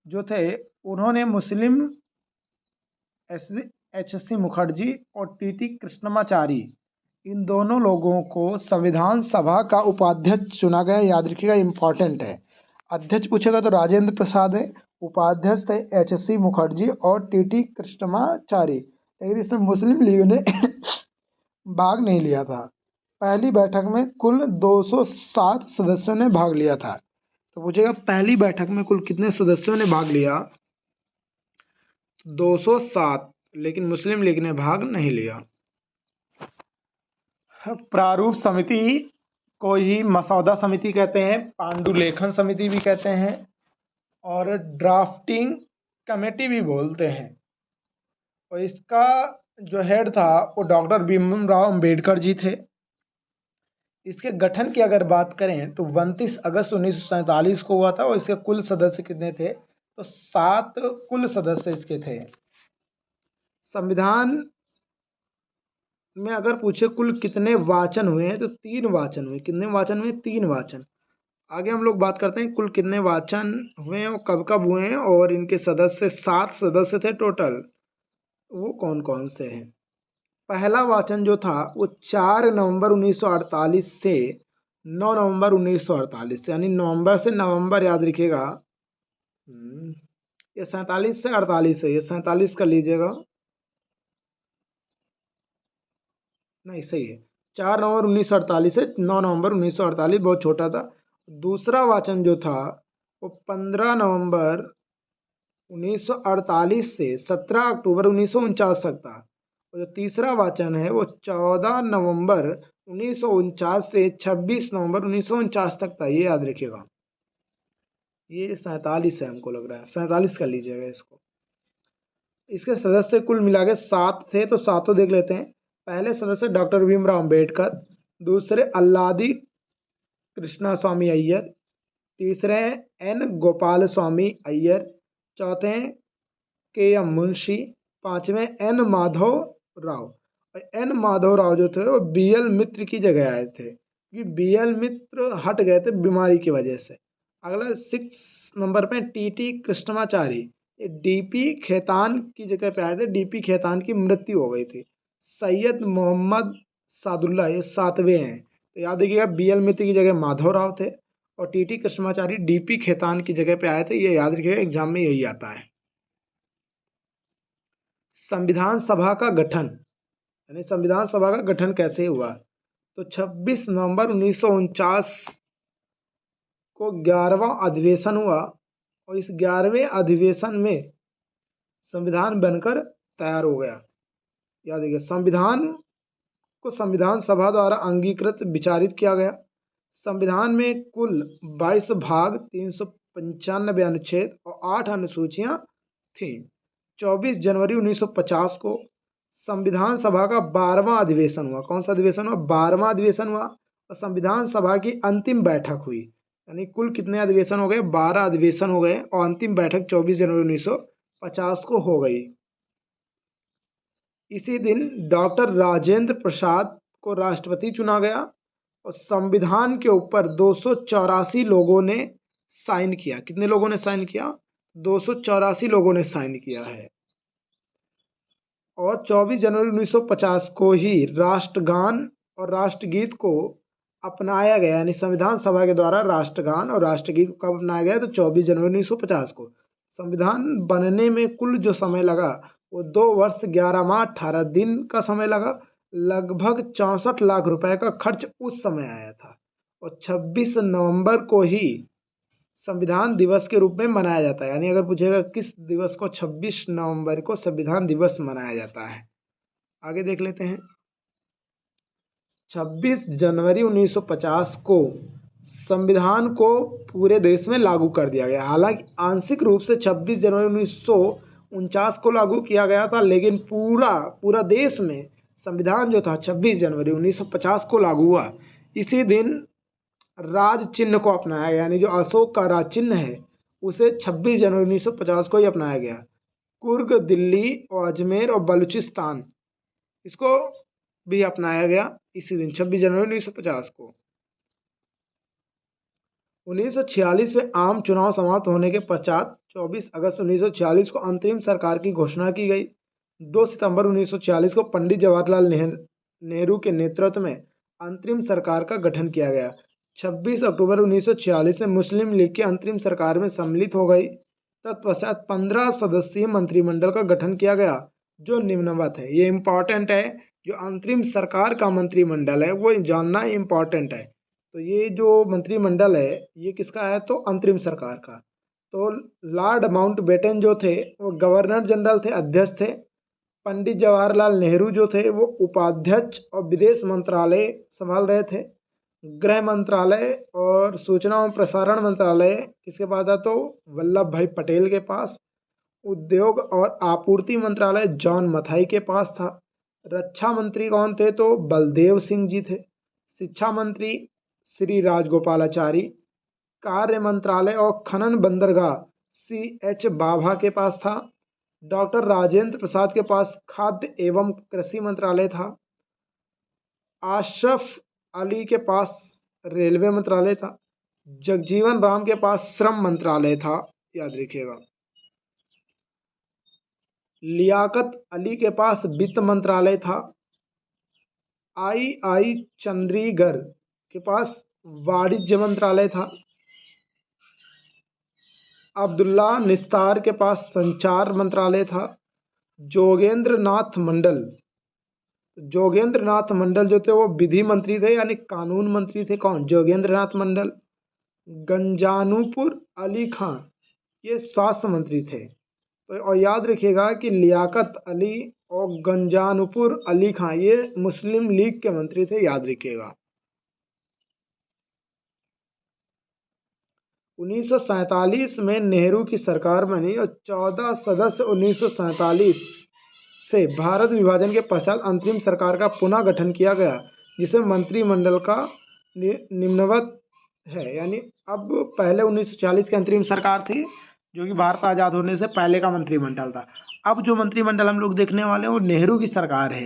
Speaker 1: जो थे उन्होंने मुस्लिम एच.सी. मुखर्जी और टी.टी. कृष्णमाचारी, इन दोनों लोगों को संविधान सभा का उपाध्यक्ष चुना गया। याद रखिएगा, इम्पॉर्टेंट है। अध्यक्ष पूछेगा तो राजेंद्र प्रसाद है, उपाध्यक्ष थे एच.सी. मुखर्जी और टी.टी. कृष्णमाचारी। लेकिन इसमें मुस्लिम लीग ने भाग नहीं लिया था। पहली बैठक में कुल 207 सदस्यों ने भाग लिया था। तो पूछेगा पहली बैठक में कुल कितने सदस्यों ने भाग लिया? 207, लेकिन मुस्लिम लीग ने भाग नहीं लिया। प्रारूप समिति को ही मसौदा समिति कहते हैं, पांडुलेखन समिति भी कहते हैं और ड्राफ्टिंग कमेटी भी बोलते हैं। और इसका जो हेड था वो डॉक्टर भीमराव अंबेडकर जी थे। इसके गठन की अगर बात करें तो 29 अगस्त 1947 को हुआ था और इसके कुल सदस्य कितने थे? तो 7 कुल सदस्य इसके थे। संविधान में अगर पूछे कुल कितने वाचन हुए हैं तो 3 वाचन हुए। कितने वाचन हुए? 3 वाचन। आगे हम लोग बात करते हैं कुल कितने वाचन हुए हैं और कब कब हुए हैं, और इनके सदस्य 7 सदस्य थे टोटल। वो कौन कौन से हैं? पहला वाचन जो था वो 4 नवंबर 1948 से 9 नवंबर 1948, यानी नवंबर से नवंबर, याद रखिएगा। ये 47 से 48 है, ये 47 कर लीजिएगा। नहीं, सही है। 4 नवंबर 1948 से 9 नवंबर 1948, बहुत छोटा था। दूसरा वाचन जो था वो 15 नवंबर 1948 से 17 अक्टूबर 1949 तक था। और जो तीसरा वाचन है वो 14 नवंबर 1949 से 26 नवंबर 1949 तक था। ये याद रखिएगा। ये 47 है, हमको लग रहा है 47 कर लीजिएगा इसको। इसके सदस्य कुल मिला के 7 थे, तो सातों देख लेते हैं। पहले सदस्य डॉक्टर भीमराव अंबेडकर, दूसरे अल्लादी कृष्णा स्वामी अय्यर, तीसरे एन गोपाल स्वामी अय्यर, चौथे के एम मुंशी, पांचवें एन माधव राव। एन माधव राव जो थे वो बी.एल. मित्र की जगह आए थे, क्योंकि बी.एल. मित्र हट गए थे बीमारी की वजह से। अगला 6 नंबर पे टी.टी. कृष्णमाचारी, ये डी.पी. खेतान की जगह पे आए थे। डी.पी. खेतान की मृत्यु हो गई थी। सैयद मोहम्मद सादुल्ला, ये 7वें हैं। तो याद रखिएगा, बी.एल. मित्र की जगह माधव राव थे और टी.टी. कृष्णमाचारी डी.पी. खेतान की जगह पे आए थे। ये याद रखिएगा, एग्जाम में यही आता है। संविधान सभा का गठन, यानी संविधान सभा का गठन कैसे हुआ? तो 26 नवंबर 1949 को 11वां अधिवेशन हुआ और इस 11वें अधिवेशन में संविधान बनकर तैयार हो गया। याद रखिए, संविधान को संविधान सभा द्वारा अंगीकृत विचारित किया गया। संविधान में कुल 22 भाग, 395 अनुच्छेद और 8 अनुसूचियां थीं। 24 जनवरी 1950 को संविधान सभा का 12वां अधिवेशन हुआ। कौन सा अधिवेशन हुआ? 12वां अधिवेशन हुआ। और संविधान सभा की अंतिम बैठक हुई, यानी कुल कितने अधिवेशन हो गए? 12 अधिवेशन हो गए और अंतिम बैठक 24 जनवरी 1950 को हो गई। इसी दिन डॉक्टर राजेंद्र प्रसाद को राष्ट्रपति चुना गया और संविधान के ऊपर 284 लोगों ने साइन किया। कितने लोगों ने साइन किया? 284 लोगों ने साइन किया है। और 24 जनवरी 1950 को ही राष्ट्रगान और राष्ट्रगीत को अपनाया गया, यानी संविधान सभा के द्वारा राष्ट्रगान और राष्ट्रगीत को कब अपनाया गया? तो 24 जनवरी 1950 को। संविधान बनने में कुल जो समय लगा वो 2 वर्ष 11 माह 18 दिन का समय लगा। लगभग 64 लाख रुपए का खर्च उस समय आया था। और 26 नवंबर को ही संविधान दिवस के रूप में मनाया जाता है, यानी अगर पूछेगा किस दिवस को, 26 नवंबर को संविधान दिवस मनाया जाता है। आगे देख लेते हैं। 26 जनवरी 1950 को संविधान को पूरे देश में लागू कर दिया गया। हालांकि आंशिक रूप से 26 जनवरी 1949 को लागू किया गया था, लेकिन पूरा देश में संविधान जो था 26 जनवरी 1950 को लागू हुआ। इसी दिन राज चिन्ह को अपनाया गया, यानी जो अशोक का राज चिन्ह है उसे 26 जनवरी 1950 को ही अपनाया गया। कुर्ग, दिल्ली और अजमेर और बलूचिस्तान, इसको भी अपनाया गया इसी दिन 26 जनवरी 1950 को। 1946 में आम चुनाव समाप्त होने के पश्चात 24 अगस्त 1946 को अंतरिम सरकार की घोषणा की गई। 2 सितंबर 1946 को पंडित जवाहरलाल नेहरू के नेतृत्व में अंतरिम सरकार का गठन किया गया। 26 अक्टूबर 1946 में मुस्लिम लीग की अंतरिम सरकार में सम्मिलित हो गई। तत्पश्चात 15 सदस्यीय मंत्रिमंडल का गठन किया गया जो निम्नवत है। ये इम्पॉर्टेंट है, जो अंतरिम सरकार का मंत्रिमंडल है वो जानना इम्पॉर्टेंट है। तो ये जो मंत्रिमंडल है ये किसका है, तो अंतरिम सरकार का। तो लॉर्ड माउंटबेटन जो थे वो गवर्नर जनरल थे, अध्यक्ष थे। पंडित जवाहरलाल नेहरू जो थे वो उपाध्यक्ष और विदेश मंत्रालय संभाल रहे थे। गृह मंत्रालय और सूचना एवं प्रसारण मंत्रालय किसके पास था, तो वल्लभ भाई पटेल के पास। उद्योग और आपूर्ति मंत्रालय जॉन मथाई के पास था। रक्षा मंत्री कौन थे, तो बलदेव सिंह जी थे। शिक्षा मंत्री श्री राजगोपालाचारी। कार्य मंत्रालय और खनन बंदरगाह CH बाभा के पास था। डॉक्टर राजेंद्र प्रसाद के पास खाद्य एवं कृषि मंत्रालय था। अशरफ अली के पास रेलवे मंत्रालय था। जगजीवन राम के पास श्रम मंत्रालय था, याद रखिएगा। लियाकत अली के पास वित्त मंत्रालय था। I चंद्रीगर के पास वाणिज्य मंत्रालय था। अब्दुल्ला निस्तार के पास संचार मंत्रालय था। जोगेंद्र नाथ मंडल जो थे वो विधि मंत्री थे, यानी कानून मंत्री थे। कौन, जोगेंद्र नाथ मंडल। गंजानुपुर अली खां ये स्वास्थ्य मंत्री थे। तो और याद रखिएगा कि लियाकत अली और गंजानुपुर अली खां ये मुस्लिम लीग के मंत्री थे, याद रखिएगा। 1947 में नेहरू की सरकार बनी और 14 सदस्य 1947 से भारत विभाजन के पश्चात अंतरिम सरकार का पुनः गठन किया गया, जिसे मंत्रिमंडल का निम्नवत है। यानी अब पहले 1940 की अंतरिम सरकार थी जो कि भारत आज़ाद होने से पहले का मंत्रिमंडल था। अब जो मंत्रिमंडल हम लोग देखने वाले हैं वो नेहरू की सरकार है।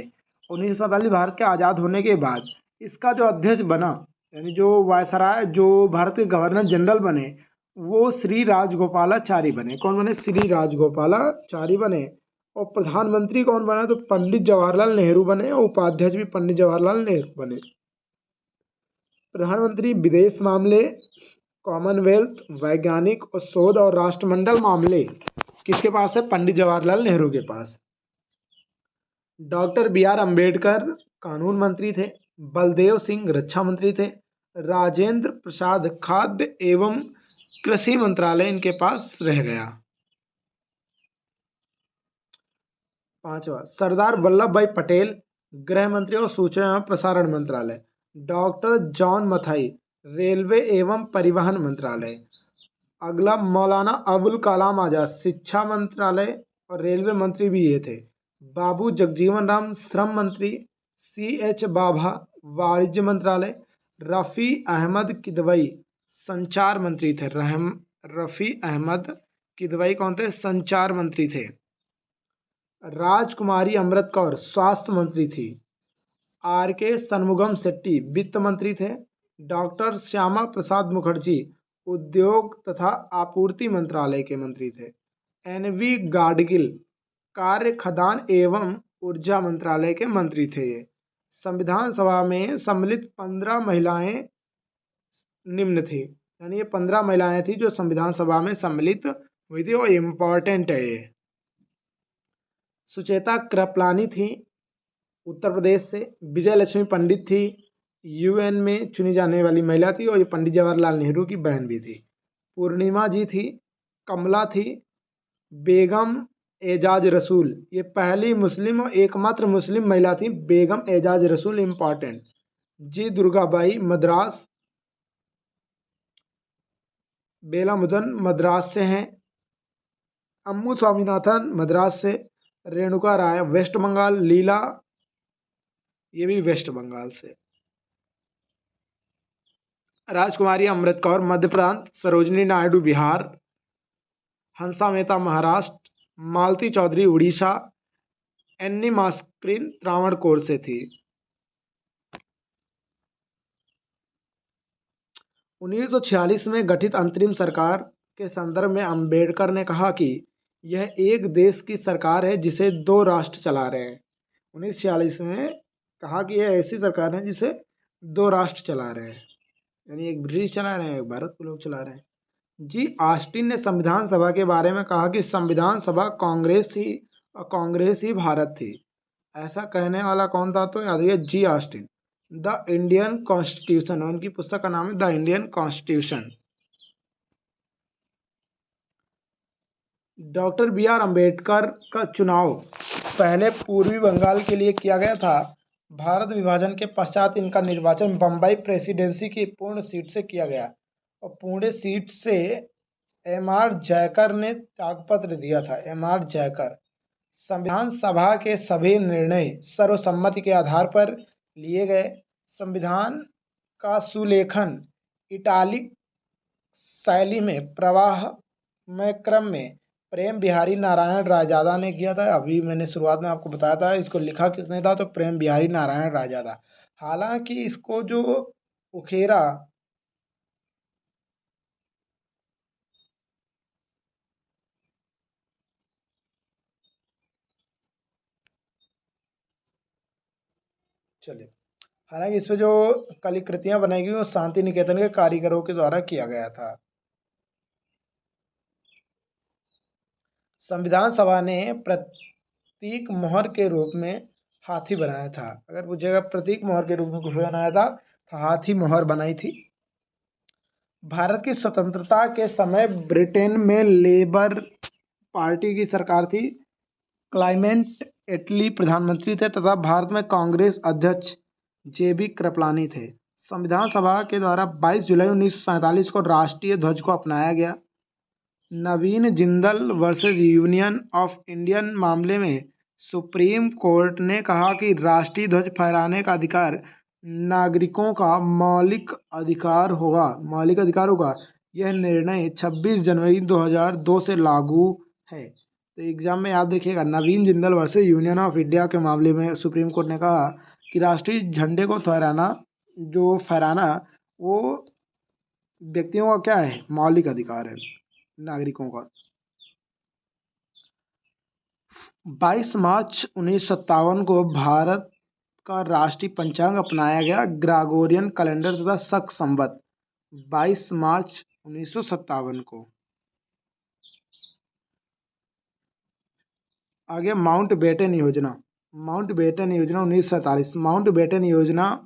Speaker 1: 1947 भारत के आज़ाद होने के बाद इसका जो अध्यक्ष बना, यानी जो वायसराय, जो भारत के गवर्नर जनरल बने, वो श्री राजगोपालाचारी बने। कौन बने, श्री राजगोपालाचारी बने। और प्रधानमंत्री कौन बना, तो पंडित जवाहरलाल नेहरू बने और उपाध्यक्ष भी पंडित जवाहरलाल नेहरू बने। प्रधानमंत्री विदेश मामले, कॉमनवेल्थ, वैज्ञानिक और शोध और राष्ट्रमंडल मामले किसके पास है, पंडित जवाहरलाल नेहरू के पास। डॉक्टर BR अम्बेडकर कानून मंत्री थे। बलदेव सिंह रक्षा मंत्री थे। राजेंद्र प्रसाद खाद्य एवं कृषि मंत्रालय इनके पास रह गया। 5वां, सरदार वल्लभ भाई पटेल गृह मंत्री और सूचना एवं प्रसारण मंत्रालय। डॉक्टर जॉन मथाई रेलवे एवं परिवहन मंत्रालय। अगला मौलाना अबुल कलाम आजाद शिक्षा मंत्रालय और रेलवे मंत्री भी ये थे। बाबू जगजीवन राम श्रम मंत्री। CH बाभा वाणिज्य मंत्रालय। रफ़ी अहमद किदवई संचार मंत्री थे। रफ़ी अहमद किदवई कौन थे, संचार मंत्री थे। राजकुमारी अमृत कौर स्वास्थ्य मंत्री थी। RK षणमुगम शेट्टी वित्त मंत्री थे। डॉक्टर श्यामा प्रसाद मुखर्जी उद्योग तथा आपूर्ति मंत्रालय के मंत्री थे। NV गाडगिल कार्य खदान एवं ऊर्जा मंत्रालय के मंत्री थे। ये संविधान सभा में सम्मिलित 15 महिलाएं निम्न थी, यानी ये 15 महिलाएं थी जो संविधान सभा में सम्मिलित हुई थी और इम्पोर्टेंट है ये। सुचेता कृपलानी थी उत्तर प्रदेश से। विजय लक्ष्मी पंडित थी, UN में चुनी जाने वाली महिला थी और ये पंडित जवाहरलाल नेहरू की बहन भी थी। पूर्णिमा जी थी। कमला थी। बेगम एजाज रसूल ये पहली मुस्लिम और एकमात्र मुस्लिम महिला थी, बेगम एजाज रसूल, इम्पॉर्टेंट। जी दुर्गाबाई मद्रास, बेला मुदन मद्रास से हैं। अम्मू स्वामीनाथन मद्रास से। रेणुका राय वेस्ट बंगाल। लीला ये भी वेस्ट बंगाल से। राजकुमारी अमृत कौर मध्य प्रदेश। सरोजनी नायडू बिहार। हंसा मेहता महाराष्ट्र। मालती चौधरी उड़ीसा। एन्नी मास्क्रीन त्रावणकोर से थी। 1946 में गठित अंतरिम सरकार के संदर्भ में अंबेडकर ने कहा कि यह एक देश की सरकार है जिसे दो राष्ट्र चला रहे हैं। 1946 में कहा कि यह ऐसी सरकार है जिसे दो राष्ट्र चला रहे हैं, यानी एक ब्रिटिश चला रहे हैं, एक भारत के लोग चला रहे हैं। जी ऑस्टिन ने संविधान सभा के बारे में कहा कि संविधान सभा कांग्रेस थी और कांग्रेस ही भारत थी। ऐसा कहने वाला कौन था? तो याद रखिए G Austin. The Indian constitution, उनकी पुस्तक का नाम है the Indian constitution. Doctor B R Ambedkar का चुनाव पहले पूर्वी बंगाल के लिए किया गया था। भारत विभाजन के पश्चात इनका निर्वाचन बम्बई प्रेसिडेंसी की पूर्ण सीट से किया गया और पुणे सीट से एम आर जयकर ने त्यागपत्र दिया था। M R Jayakar. संविधान सभा के सभी निर्णय सर्वसम्मति के आधार पर लिए गए। संविधान का सुलेखन इटालिक शैली में प्रवाहमय क्रम में प्रेम बिहारी नारायण रायजादा ने किया था। अभी मैंने शुरुआत में आपको बताया था इसको लिखा किसने था, तो प्रेम बिहारी नारायण रायजादा। हालांकि इसको जो उखेरा चलिए हालांकि इस पे जो कलाकृतियां बनाई गई वो शांति निकेतन के कारीगरों के द्वारा किया गया था। संविधान सभा ने प्रतीक मोहर के रूप में हाथी बनाया था। अगर पूछेगा प्रतीक मोहर के रूप में कुछ बनाया था तो हाथी मोहर बनाई थी। भारत की स्वतंत्रता के समय ब्रिटेन में लेबर पार्टी की सरकार थी। क्लाइमेट एटली प्रधानमंत्री थे तथा भारत में कांग्रेस अध्यक्ष जेबी कृपलानी थे। संविधान सभा के द्वारा 22 जुलाई 1947 को राष्ट्रीय ध्वज को अपनाया गया। Naveen Jindal versus union of Indian मामले में सुप्रीम कोर्ट ने कहा कि राष्ट्रीय ध्वज फहराने का अधिकार नागरिकों का मौलिक अधिकार होगा। यह निर्णय 26 जनवरी 2002 से लागू है। तो एग्जाम में याद रखिएगा, Naveen Jindal versus union of India के मामले में सुप्रीम कोर्ट ने कहा कि राष्ट्रीय झंडे को फहराना वो व्यक्तियों का क्या है? मौलिक अधिकार है नागरिकों का। 22 मार्च 1957 को भारत का राष्ट्रीय पंचांग अपनाया गया, ग्रागोरियन कैलेंडर तथा शक संवत। 22 मार्च 1957 को। आगे माउंटबेटन योजना। माउंटबेटन योजना 1947। माउंटबेटन योजना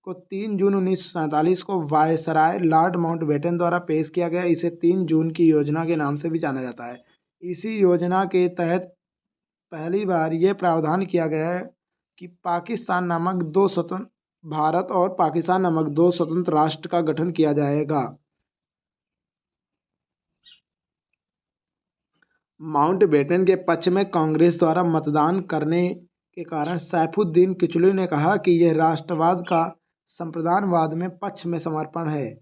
Speaker 1: को 3 जून 1947 को वायसराय लॉर्ड माउंटबेटन द्वारा पेश किया गया। इसे 3 जून की योजना के नाम से भी जाना जाता है। इसी योजना के तहत पहली बार यह प्रावधान किया गया है कि भारत और पाकिस्तान नामक दो स्वतंत्र राष्ट्र का गठन किया जाएगा। माउंटबेटन के पक्ष में कांग्रेस द्वारा मतदान करने के कारण सैफुद्दीन किचलू ने कहा कि यह राष्ट्रवाद का संप्रदानवाद में पक्ष में समर्पण है।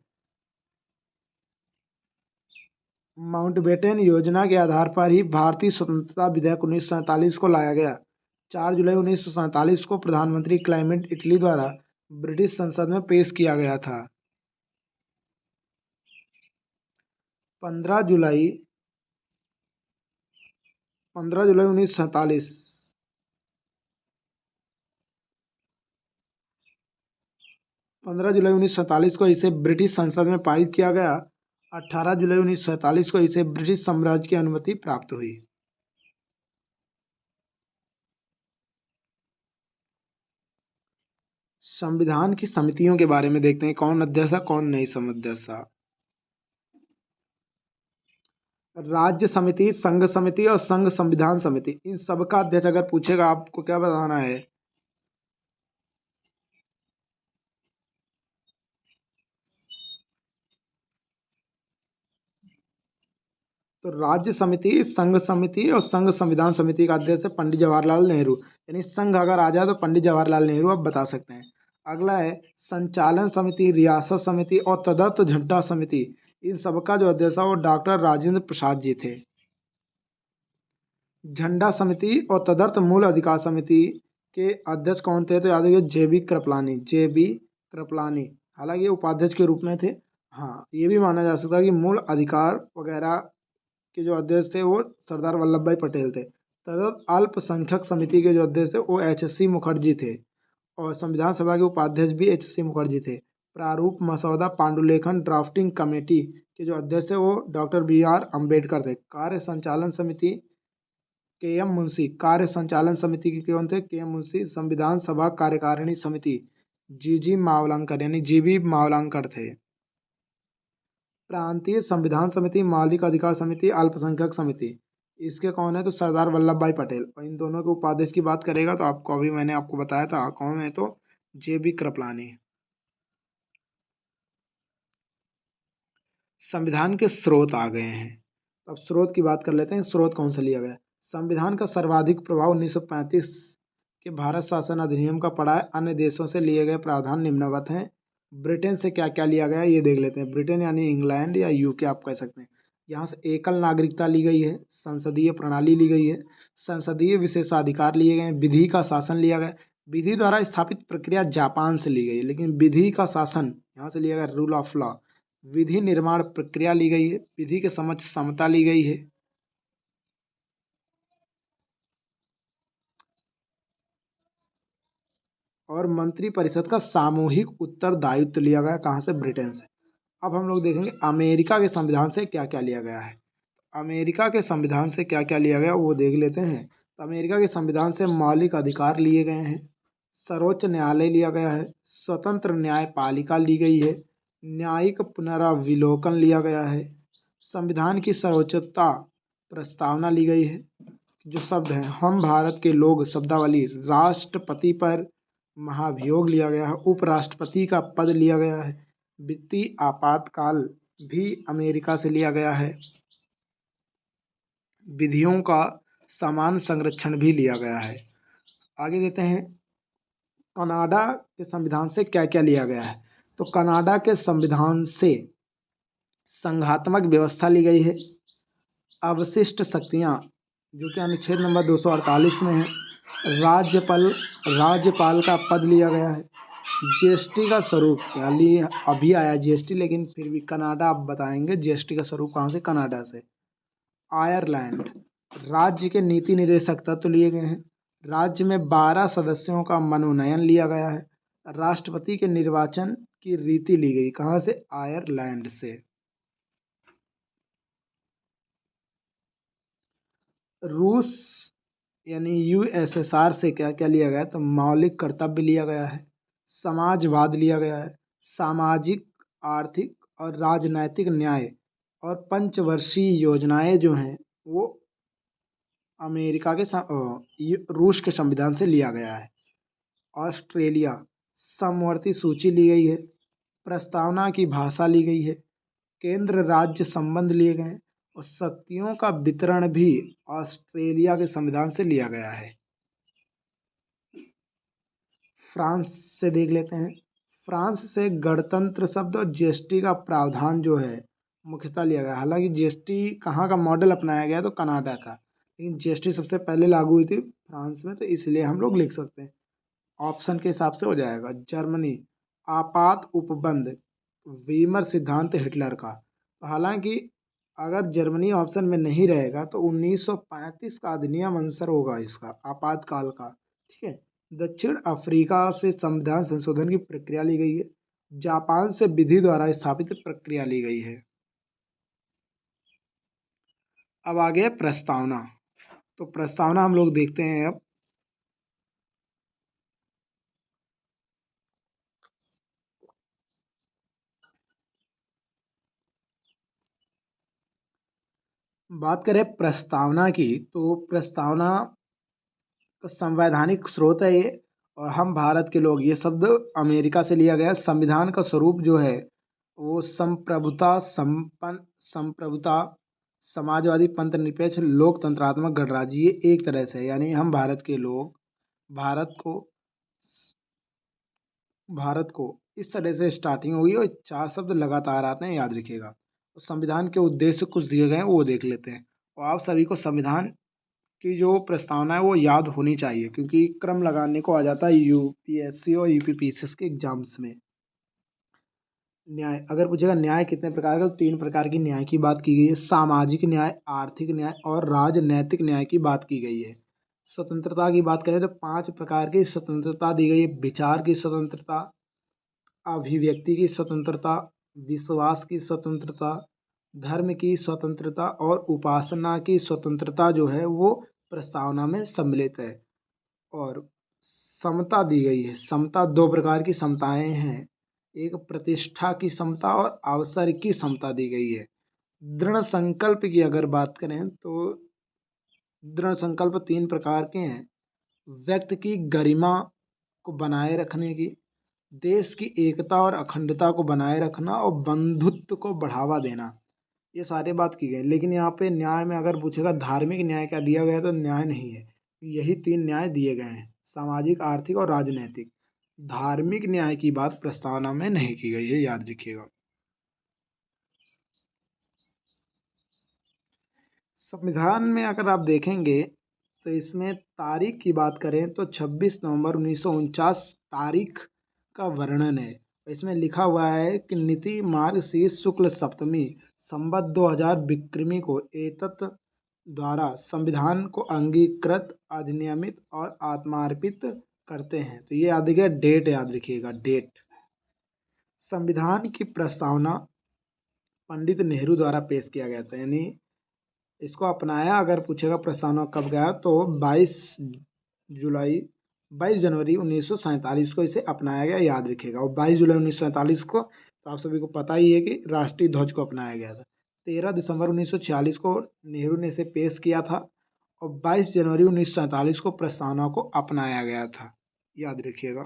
Speaker 1: माउंटबेटन योजना के आधार पर ही भारतीय स्वतंत्रता विधेयक 1947 को लाया गया। 4 जुलाई 1947 को प्रधानमंत्री क्लाइमेट इटली द्वारा ब्रिटिश संसद में पेश किया गया था। 15 जुलाई 1947 15 जुलाई 1947 को इसे ब्रिटिश संसद में पारित किया गया। 18 जुलाई 1947 को इसे ब्रिटिश साम्राज्य की अनुमति प्राप्त हुई। संविधान की समितियों के बारे में देखते हैं, कौन अध्यक्ष था कौन नहीं सदस्य था। राज्य समिति, संघ समिति और संघ संविधान समिति, इन सब का अध्यक्ष अगर पूछेगा आपको क्या बताना है? तो राज्य समिति, संघ समिति और संघ संविधान समिति का अध्यक्ष है पंडित जवाहरलाल नेहरू। यानी संघ अगर आ जाए तो पंडित जवाहरलाल नेहरू आप बता सकते हैं। अगला है संचालन समिति, रियासत समिति और तदर्थ झंडा समिति। इन सबका जो अध्यक्ष था वो डॉक्टर राजेंद्र प्रसाद जी थे। झंडा समिति और तदर्थ मूल अधिकार समिति के अध्यक्ष कौन थे? तो याद रखिए जेबी कृपलानी। हालांकि ये उपाध्यक्ष के रूप में थे हाँ, ये भी माना जा सकता है कि मूल अधिकार वगैरह के जो अध्यक्ष थे वो सरदार वल्लभ भाई पटेल थे। तथा अल्पसंख्यक समिति के जो अध्यक्ष थे वो एच.सी. मुखर्जी थे और संविधान सभा के उपाध्यक्ष भी एच.सी. मुखर्जी थे। प्रारूप मसौदा पांडुलेखन ड्राफ्टिंग कमेटी के जो अध्यक्ष थे वो डॉक्टर बी.आर. अम्बेडकर थे। कार्य संचालन समिति के.एम. मुंशी, कार्य संचालन समिति के कौन थे? के.एम. मुंशी। संविधान सभा कार्यकारिणी समिति जी.जी. मावलंकर यानी जी.बी. मावलंकर थे। प्रांतीय संविधान समिति, मौलिक अधिकार समिति, अल्पसंख्यक समिति, इसके कौन है? तो सरदार वल्लभ भाई पटेल। और इन दोनों के उपाध्यक्ष की बात करेगा तो आपको अभी मैंने आपको बताया था कौन है, तो जे.बी. कृपलानी। संविधान के स्रोत आ गए हैं। अब स्रोत की बात कर लेते हैं, स्रोत कौन सा लिया गया? संविधान का सर्वाधिक प्रभाव 1935 के भारत शासन अधिनियम का पड़ा है। अन्य देशों से लिए गए प्रावधान निम्नवत हैं। ब्रिटेन से क्या क्या लिया गया है ये देख लेते हैं। ब्रिटेन यानी इंग्लैंड या यूके आप कह सकते हैं। यहाँ से एकल नागरिकता ली गई है, संसदीय प्रणाली ली गई है, संसदीय विशेषाधिकार लिए गए हैं, विधि का शासन लिया गया। विधि द्वारा स्थापित प्रक्रिया जापान से ली गई है, लेकिन विधि का शासन यहाँ से लिया गया, रूल ऑफ लॉ। विधि निर्माण प्रक्रिया ली गई है, विधि के समक्ष समता ली गई है। और मंत्रिपरिषद का सामूहिक उत्तरदायित्व लिया गया, कहाँ से? ब्रिटेन से। अब हम लोग देखेंगे अमेरिका के संविधान से क्या क्या लिया गया है। अमेरिका के संविधान से क्या क्या लिया गया वो देख लेते हैं। तो अमेरिका के संविधान से मौलिक अधिकार लिए गए हैं, सर्वोच्च न्यायालय लिया गया है, स्वतंत्र न्यायपालिका ली गई है, न्यायिक पुनराविलोकन लिया गया है, संविधान की सर्वोच्चता प्रस्तावना ली गई है। जो शब्द हैं, हम भारत के लोग शब्दावली, राष्ट्रपति पर महाभियोग लिया गया है, उपराष्ट्रपति का पद लिया गया है, वित्तीय आपातकाल भी अमेरिका से लिया गया है, विधियों का समान संरक्षण भी लिया गया है। आगे देते हैं कनाडा के संविधान से क्या क्या लिया गया है। तो कनाडा के संविधान से संघात्मक व्यवस्था ली गई है, अवशिष्ट शक्तियाँ जो कि अनुच्छेद नंबर 248 में है, राज्यपाल का पद लिया गया है, जीएसटी का स्वरूप, यानी अभी आया जीएसटी लेकिन फिर भी कनाडा आप बताएंगे जीएसटी का स्वरूप कहाँ से? कनाडा से। आयरलैंड, राज्य के नीति निदेशक तत्व लिए गए हैं, राज्य में 12 सदस्यों का मनोनयन लिया गया है, राष्ट्रपति के निर्वाचन की रीति ली गई, कहाँ से? आयरलैंड से। रूस यानी यूएसएसआर से क्या क्या लिया गया? तो मौलिक कर्तव्य लिया गया है, समाजवाद लिया गया है, सामाजिक, आर्थिक और राजनैतिक न्याय और पंचवर्षीय योजनाएं जो हैं वो अमेरिका के रूस के संविधान से लिया गया है। ऑस्ट्रेलिया, समवर्ती सूची ली गई है, प्रस्तावना की भाषा ली गई है, केंद्र राज्य संबंध लिए गए हैं और शक्तियों का वितरण भी ऑस्ट्रेलिया के संविधान से लिया गया है। फ्रांस से देख लेते हैं। फ्रांस से गणतंत्र शब्द और जीएसटी का प्रावधान जो है मुख्यतः लिया गया। हालांकि जीएसटी कहाँ का मॉडल अपनाया गया? तो कनाडा का, लेकिन जीएसटी सबसे पहले लागू हुई थी फ्रांस में, तो इसलिए हम लोग लिख सकते हैं ऑप्शन के हिसाब से हो जाएगा। जर्मनी, आपात उपबंध, वीमर सिद्धांत हिटलर का। तो हालांकि अगर जर्मनी ऑप्शन में नहीं रहेगा तो 1935 का अधिनियम आंसर होगा इसका, आपातकाल का। ठीक है। दक्षिण अफ्रीका से संविधान संशोधन की प्रक्रिया ली गई है, जापान से विधि द्वारा स्थापित प्रक्रिया ली गई है। अब आगे प्रस्तावना। तो प्रस्तावना हम लोग देखते हैं अब। बात करें प्रस्तावना की, तो प्रस्तावना का संवैधानिक स्रोत है ये, और हम भारत के लोग, ये शब्द अमेरिका से लिया गया है। संविधान का स्वरूप जो है वो संप्रभुता, संप्रभुता, समाजवादी, पंथनिरपेक्ष, लोकतंत्रात्मक गणराज्य, ये एक तरह से, यानी हम भारत के लोग भारत को भारत को इस तरह से स्टार्टिंग हुई और 4 शब्द लगातार आते हैं, याद रखिएगा। तो संविधान के उद्देश्य कुछ दिए गए हैं वो देख लेते हैं। और आप सभी को संविधान की जो प्रस्तावना है वो याद होनी चाहिए, क्योंकि क्रम लगाने को आ जाता है यूपीएससी और यूपीपीसीएस के एग्जाम्स में। न्याय अगर पूछेगा न्याय कितने प्रकार का, तो 3 प्रकार की न्याय की बात की गई है। सामाजिक न्याय, आर्थिक न्याय और राजनैतिक न्याय की बात की गई है। स्वतंत्रता की बात करें तो 5 प्रकार की स्वतंत्रता दी गई है। विचार की स्वतंत्रता, अभिव्यक्ति की स्वतंत्रता, विश्वास की स्वतंत्रता, धर्म की स्वतंत्रता और उपासना की स्वतंत्रता जो है वो प्रस्तावना में सम्मिलित है। और समता दी गई है। समता 2 प्रकार की समताएं हैं, एक प्रतिष्ठा की समता और अवसर की समता दी गई है। दृढ़ संकल्प की अगर बात करें तो दृढ़ संकल्प 3 प्रकार के हैं, व्यक्ति की गरिमा को बनाए रखने की, देश की एकता और अखंडता को बनाए रखना और बंधुत्व को बढ़ावा देना, ये सारी बात की गई। लेकिन यहाँ पे न्याय में अगर पूछेगा धार्मिक न्याय क्या दिया गया है, तो न्याय नहीं है। यही 3 न्याय दिए गए हैं, सामाजिक, आर्थिक और राजनैतिक। धार्मिक न्याय की बात प्रस्तावना में नहीं की गई है, याद रखिएगा। संविधान में अगर आप देखेंगे तो इसमें तारीख की बात करें तो 26 नवंबर 1949 तारीख का वर्णन है। इसमें लिखा हुआ है कि नीति मार्गशीर्ष शुक्ल सप्तमी संवत 2000 विक्रमी को एतत् द्वारा संविधान को अंगीकृत, अधिनियमित और आत्मार्पित करते हैं। तो ये याद रखिएगा, डेट याद रखिएगा, डेट। संविधान की प्रस्तावना पंडित नेहरू द्वारा पेश किया गया था, यानी इसको अपनाया अगर पूछेगा प्रस्तावना कब गया, तो 22 जनवरी 1947 को इसे अपनाया गया, याद रखिएगा। और 22 जुलाई 1947 को तो आप सभी को पता ही है कि राष्ट्रीय ध्वज को अपनाया गया था। 13 दिसंबर 1946 को नेहरू ने इसे पेश किया था और 22 जनवरी 1947 को प्रस्तावना को अपनाया गया था, याद रखिएगा।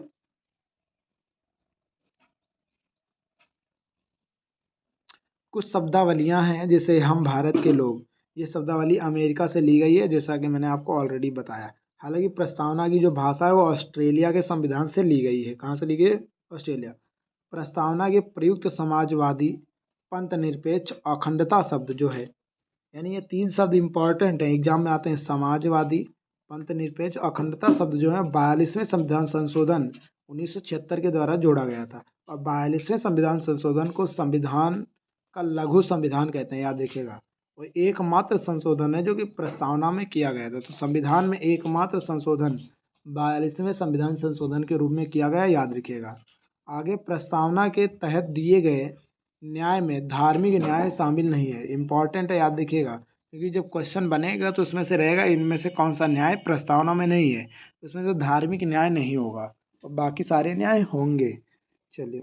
Speaker 1: कुछ शब्दावलियां हैं जैसे हम भारत के लोग, ये शब्दावली अमेरिका से ली गई है, जैसा कि मैंने आपको ऑलरेडी बताया। हालांकि प्रस्तावना की जो भाषा है वो ऑस्ट्रेलिया के संविधान से ली गई है। कहाँ से ली गई है? ऑस्ट्रेलिया। प्रस्तावना के प्रयुक्त समाजवादी, पंथ निरपेक्ष, अखंडता शब्द जो है, यानी ये 3 शब्द इंपॉर्टेंट हैं, एग्जाम में आते हैं। समाजवादी, पंथ निरपेक्ष, अखंडता शब्द जो है 42वें संविधान संशोधन 1976 के द्वारा जोड़ा गया था। और 42वें संविधान संशोधन को संविधान का लघु संविधान कहते हैं, याद रखिएगा। और एकमात्र संशोधन है जो कि प्रस्तावना में किया गया था। तो संविधान में एकमात्र संशोधन 42वें संविधान संशोधन के रूप में किया गया, याद रखिएगा। आगे प्रस्तावना के तहत दिए गए न्याय में धार्मिक न्याय शामिल नहीं है, इम्पॉर्टेंट है, याद रखिएगा। क्योंकि जब क्वेश्चन बनेगा तो उसमें से रहेगा इनमें से कौन सा न्याय प्रस्तावना में नहीं है, तो उसमें से धार्मिक न्याय नहीं होगा और बाकी सारे न्याय होंगे। चलिए,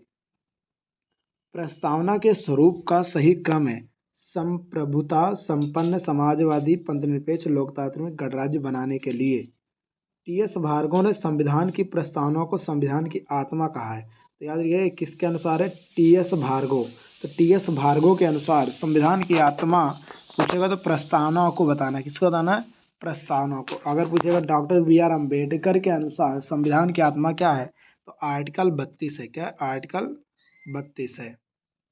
Speaker 1: प्रस्तावना के स्वरूप का सही क्रम है संप्रभुता संपन्न समाजवादी पंथनिरपेक्ष लोकतांत्रिक गणराज्य बनाने के लिए। टी.एस. भार्गव ने संविधान की प्रस्तावना को संविधान की आत्मा कहा है। तो याद रखिए किसके अनुसार है? टी.एस. भार्गव। तो टी.एस. भार्गव के अनुसार संविधान की आत्मा पूछेगा तो प्रस्तावना को बताना, किसको बताना है? प्रस्तावना को। अगर पूछेगा डॉक्टर बी.आर. अम्बेडकर के अनुसार संविधान की आत्मा क्या है, तो आर्टिकल 32 है। क्या? आर्टिकल 32 है।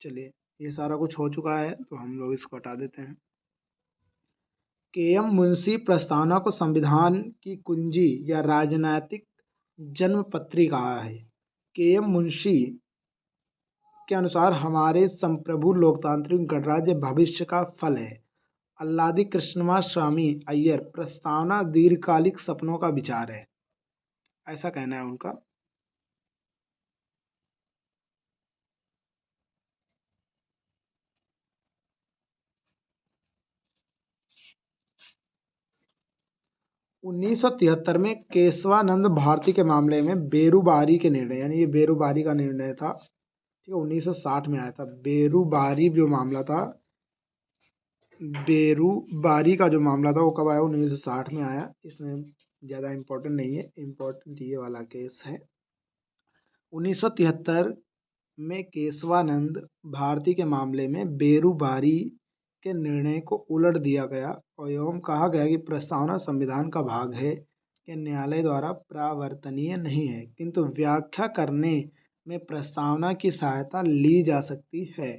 Speaker 1: चलिए, ये सारा कुछ हो चुका है तो हम लोग इसको हटा देते हैं। के.एम. मुंशी प्रस्तावना को संविधान की कुंजी या राजनैतिक जन्मपत्री कहा है। के.एम. मुंशी के अनुसार हमारे संप्रभु लोकतांत्रिक गणराज्य भविष्य का फल है। अल्लादी कृष्णमा स्वामी अय्यर प्रस्तावना दीर्घकालिक सपनों का विचार है, ऐसा कहना है उनका। 1973 में केशवानंद भारती के मामले में बेरुबारी के निर्णय, यानी ये बेरुबारी का निर्णय था, ठीक है, 1960 में आया था। बेरुबारी जो मामला था, बेरुबारी का जो मामला था वो कब आया? 1960 में आया। इसमें ज़्यादा इम्पोर्टेंट नहीं है, इम्पोर्टेंट ये वाला केस है। 1973 में केशवानंद भारती के मामले में बेरुबारी के निर्णय को उलट दिया गया और एवं कहा गया कि प्रस्तावना संविधान का भाग है कि न्यायालय द्वारा प्रावर्तनीय नहीं है, किंतु व्याख्या करने में प्रस्तावना की सहायता ली जा सकती है।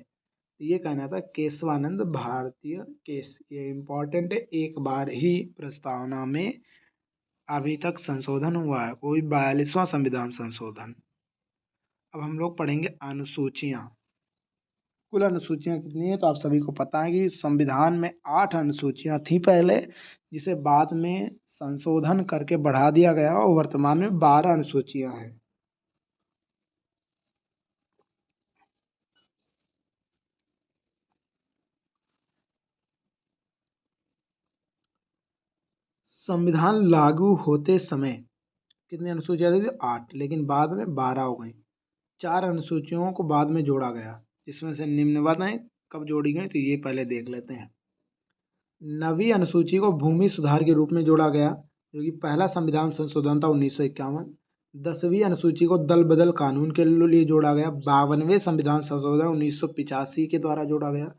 Speaker 1: ये कहना था केशवानंद भारतीय केस। ये इम्पोर्टेंट है, एक बार ही प्रस्तावना में अभी तक संशोधन हुआ है, वो भी 42वां संविधान संशोधन। अब हम लोग पढ़ेंगे अनुसूचियाँ। कुल अनुसूचियाँ कितनी हैं? तो आप सभी को पता है कि संविधान में 8 अनुसूचियाँ थी पहले, जिसे बाद में संशोधन करके बढ़ा दिया गया और वर्तमान में 12 अनुसूचियाँ हैं। संविधान लागू होते समय कितनी अनुसूचियाँ थी? 8, लेकिन बाद में 12 हो गई। 4 अनुसूचियों को बाद में जोड़ा गया, जिसमें से निम्नवत हैं। कब जोड़ी गई? तो ये पहले देख लेते हैं। 9वीं अनुसूची को भूमि सुधार के रूप में जोड़ा गया, जो कि पहला संविधान संशोधन था 1951। 10वीं अनुसूची को दल बदल कानून के लिए जोड़ा गया, 52वें संविधान संशोधन 1985 के द्वारा जोड़ा गया।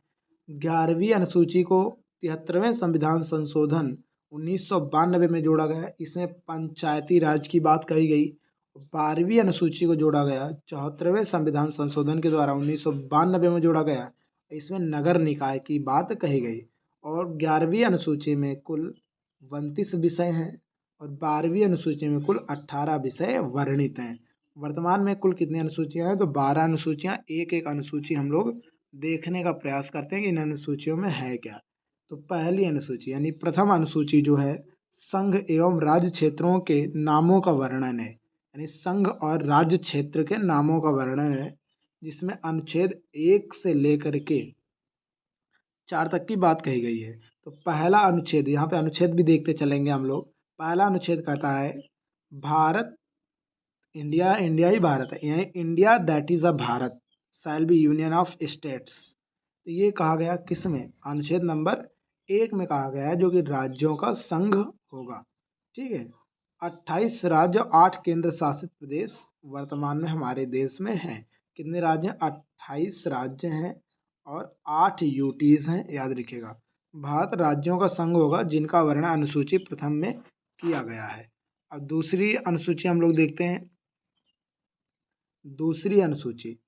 Speaker 1: 11वीं अनुसूची को 73वें संविधान संशोधन 1992 में जोड़ा गया, इसमें पंचायती राज की बात कही गई। 12वीं अनुसूची को जोड़ा गया 74वें संविधान संशोधन के द्वारा 1992 में जोड़ा गया, इसमें नगर निकाय की बात कही गई। और 11वीं अनुसूची में कुल 29 विषय हैं और 12वीं अनुसूची में कुल 18 विषय वर्णित हैं। वर्तमान में कुल कितनी अनुसूचियां हैं? तो 12 अनुसूचियां। एक एक अनुसूची हम लोग देखने का प्रयास करते हैं कि इन अनुसूचियों में है क्या। तो पहली अनुसूची यानी प्रथम अनुसूची जो है, संघ एवं राज्य क्षेत्रों के नामों का वर्णन है, यानी संघ और राज्य क्षेत्र के नामों का वर्णन है, जिसमें अनुच्छेद 1 से लेकर के 4 तक की बात कही गई है। तो पहला अनुच्छेद, यहाँ पे अनुच्छेद भी देखते चलेंगे हम लोग। पहला अनुच्छेद कहता है भारत, इंडिया, इंडिया ही भारत है, यानी India that is a Bharat shall be union of states. तो ये कहा गया किसमें? अनुच्छेद नंबर 1 में कहा गया है, जो कि राज्यों का संघ होगा। ठीक है। 28 राज्य और 8 केंद्र शासित प्रदेश वर्तमान में हमारे देश में हैं। कितने राज्य हैं? 28 राज्य हैं और 8 यूटीज हैं, याद रखिएगा। भारत राज्यों का संघ होगा, जिनका वर्णन अनुसूची प्रथम में किया गया है। अब दूसरी अनुसूची हम लोग देखते हैं। दूसरी अनुसूची,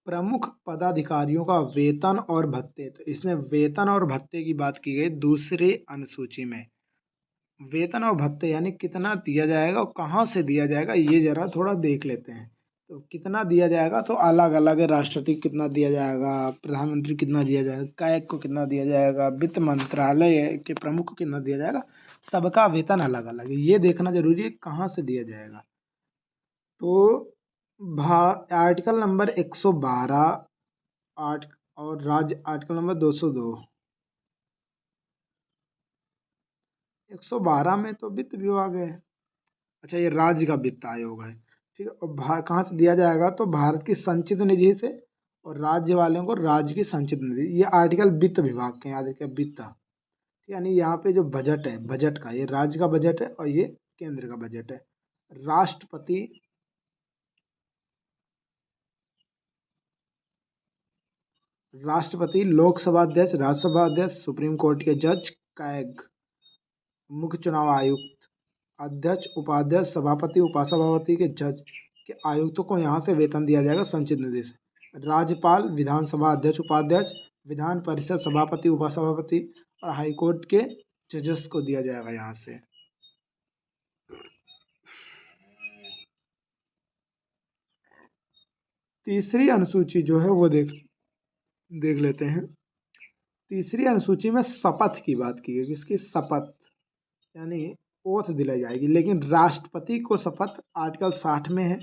Speaker 1: प्रमुख पदाधिकारियों का वेतन और भत्ते। तो इसमें वेतन और भत्ते की बात की गई दूसरी अनुसूची में। वेतन और भत्ते यानी कितना दिया जाएगा और कहाँ से दिया जाएगा, ये जरा थोड़ा देख लेते हैं। तो कितना दिया जाएगा, तो अलग अलग है। राष्ट्रपति को कितना दिया जाएगा, प्रधानमंत्री कितना दिया जाएगा, कैग को कितना दिया जाएगा, वित्त मंत्रालय के प्रमुख को कितना दिया जाएगा, सबका वेतन अलग अलग है। ये देखना जरूरी है कहाँ से दिया जाएगा। तो आर्टिकल नंबर 112 आर्ट और राज्य आर्टिकल नंबर 202। 112 में तो वित्त विभाग है। अच्छा, ये राज्य का वित्त आयोग है। ठीक है। और कहाँ से दिया जाएगा, तो भारत की संचित निधि से, और राज्य वालों को राज्य की संचित निधि। ये आर्टिकल वित्त विभाग के, याद रखिए वित्त। यानी यहाँ पे जो बजट है, बजट का, ये राज्य का बजट है और ये केंद्र का बजट है। राष्ट्रपति, राष्ट्रपति, लोकसभा अध्यक्ष, राज्यसभा अध्यक्ष, सुप्रीम कोर्ट के जज, कैग, मुख्य चुनाव आयुक्त, अध्यक्ष, उपाध्यक्ष, सभापति, उपसभापति के जज के आयुक्तों को यहाँ से वेतन दिया जाएगा संचित निधि से। राज्यपाल, विधानसभा अध्यक्ष, उपाध्यक्ष, विधान परिषद सभापति, उपसभापति और हाईकोर्ट के जजेस को दिया जाएगा यहाँ से। तीसरी अनुसूची जो है वो देख लेते हैं। तीसरी अनुसूची में शपथ की बात की गई। किसकी? शपथ, यानी ओथ दिलाई जाएगी, लेकिन राष्ट्रपति को शपथ आर्टिकल 60 में है,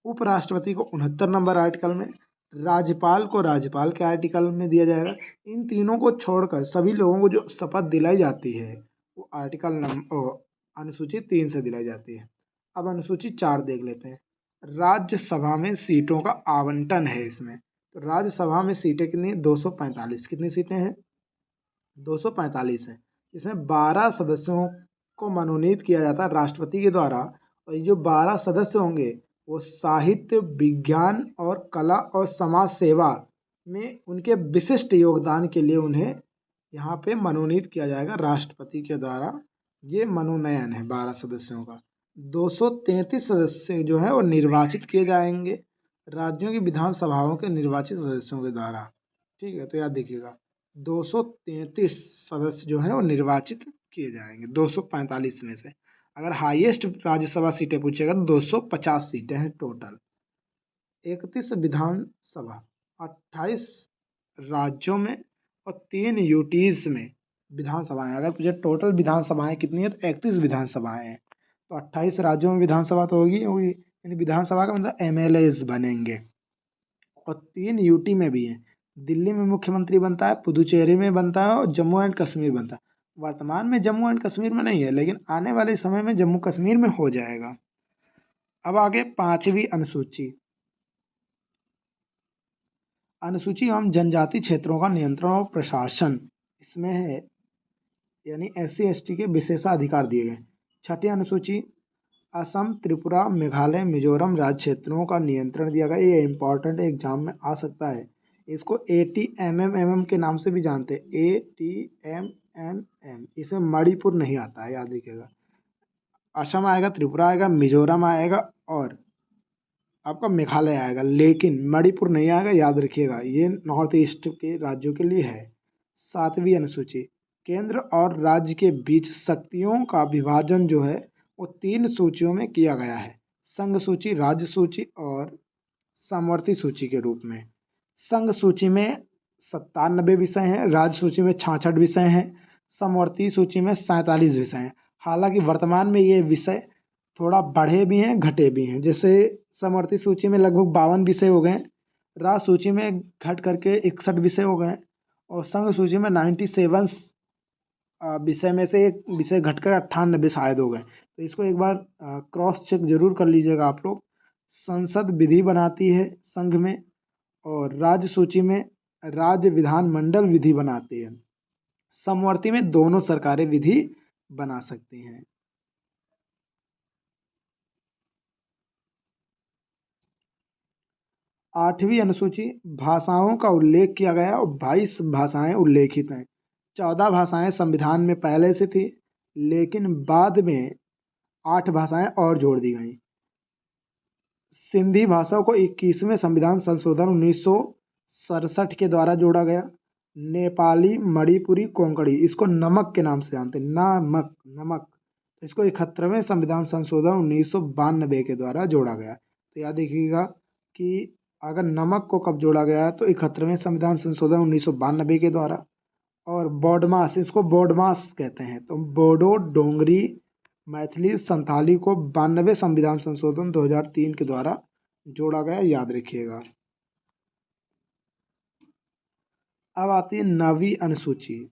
Speaker 1: उपराष्ट्रपति को 69 नंबर आर्टिकल में, राज्यपाल को राज्यपाल के आर्टिकल में दिया जाएगा। इन तीनों को छोड़कर सभी लोगों को जो शपथ दिलाई जाती है वो आर्टिकल नंबर अनुसूची 3 से दिलाई जाती है। अब अनुसूची 4 देख लेते हैं। राज्यसभा में सीटों का आवंटन है इसमें। तो राज्यसभा में सीटें कितनी? 245। कितनी सीटें हैं? 245 है। इसमें 12 सदस्यों को मनोनीत किया जाता है राष्ट्रपति के द्वारा, और ये जो 12 सदस्य होंगे वो साहित्य, विज्ञान और कला और समाज सेवा में उनके विशिष्ट योगदान के लिए उन्हें यहाँ पे मनोनीत किया जाएगा राष्ट्रपति के द्वारा। ये मनोनयन है 12 सदस्यों का। 233 सदस्य जो है वो निर्वाचित किए जाएंगे राज्यों की विधानसभाओं के निर्वाचित सदस्यों के द्वारा। ठीक है, तो याद देखिएगा 233 सदस्य जो हैं वो निर्वाचित किए जाएंगे 245 में से। अगर हाईएस्ट राज्यसभा सीटें पूछेगा तो 250 सीटें हैं टोटल। 31 विधानसभा, 28 राज्यों में और 3 यूटीज़ में विधानसभाएं। अगर मुझे टोटल विधानसभाएं कितनी है तो 31 विधानसभाएं हैं। तो 28 राज्यों में विधानसभा तो होगी होगी, यानी विधानसभा का मतलब एमएलएज बनेंगे। और 3 यूटी में भी हैं। दिल्ली में मुख्यमंत्री बनता है, पुदुचेरी में बनता है और जम्मू एंड कश्मीर बनता है। वर्तमान में जम्मू एंड कश्मीर में नहीं है, लेकिन आने वाले समय में जम्मू कश्मीर में हो जाएगा। अब आगे 5वीं अनुसूची। अनुसूची एवं जनजाति क्षेत्रों का नियंत्रण और प्रशासन इसमें है, यानी SC ST के विशेषाधिकार दिए गए। 6ठी अनुसूची असम, त्रिपुरा, मेघालय, मिजोरम राज्य क्षेत्रों का नियंत्रण दिया गया। ये इम्पोर्टेंट एग्जाम में आ सकता है। इसको ATMMM के नाम से भी जानते हैं, ATMMM। इसे मणिपुर नहीं आता है, याद रखिएगा। असम आएगा, त्रिपुरा आएगा, मिजोरम आएगा और आपका मेघालय आएगा, लेकिन मणिपुर नहीं आएगा, याद रखिएगा। ये नॉर्थ ईस्ट के राज्यों के लिए है। 7वीं अनुसूची केंद्र और राज्य के बीच शक्तियों का विभाजन जो है वो 3 सूचियों में किया गया है, संघ सूची, राज्य सूची और समवर्ती सूची के रूप में। संघ सूची में 97 विषय हैं, राज्य सूची में 66 विषय हैं, समवर्ती सूची में 47 विषय हैं। हालांकि वर्तमान में ये विषय थोड़ा बढ़े भी हैं, घटे भी हैं। जैसे समवर्ती सूची में लगभग 52 विषय हो गए, राज्य सूची में घट करके 61 विषय हो गए और संघ सूची में 97 विषय में से एक विषय घटकर 98 शायद हो गए। तो इसको एक बार क्रॉस चेक जरूर कर लीजिएगा आप लोग। संसद विधि बनाती है संघ में और राज्य सूची में राज्य विधानमंडल विधि बनाती है। समवर्ती में दोनों सरकारें विधि बना सकती हैं। 8वीं अनुसूची भाषाओं का उल्लेख किया गया और 22 भाषाएं उल्लेखित हैं। 14 भाषाएं संविधान में पहले से थी, लेकिन बाद में 8 भाषाएं और जोड़ दी गई। सिंधी भाषा को 21वें संविधान संशोधन 1967 के द्वारा जोड़ा गया। नेपाली, मणिपुरी, कोंकणी, इसको नमक के नाम से जानते हैं, नमक नमक। तो इसको 71वें संविधान संशोधन 1992 के द्वारा जोड़ा गया। तो याद रखिएगा कि अगर नमक को कब जोड़ा गया तो 71वें संविधान संशोधन 1992 के द्वारा। और बोडमास, इसको बोडमास कहते हैं। तो बोडो, डोंगरी, मैथिली, संथाली को 92वें संविधान संशोधन 2003 के द्वारा जोड़ा गया, याद रखिएगा। अब आती है 9वीं अनुसूची,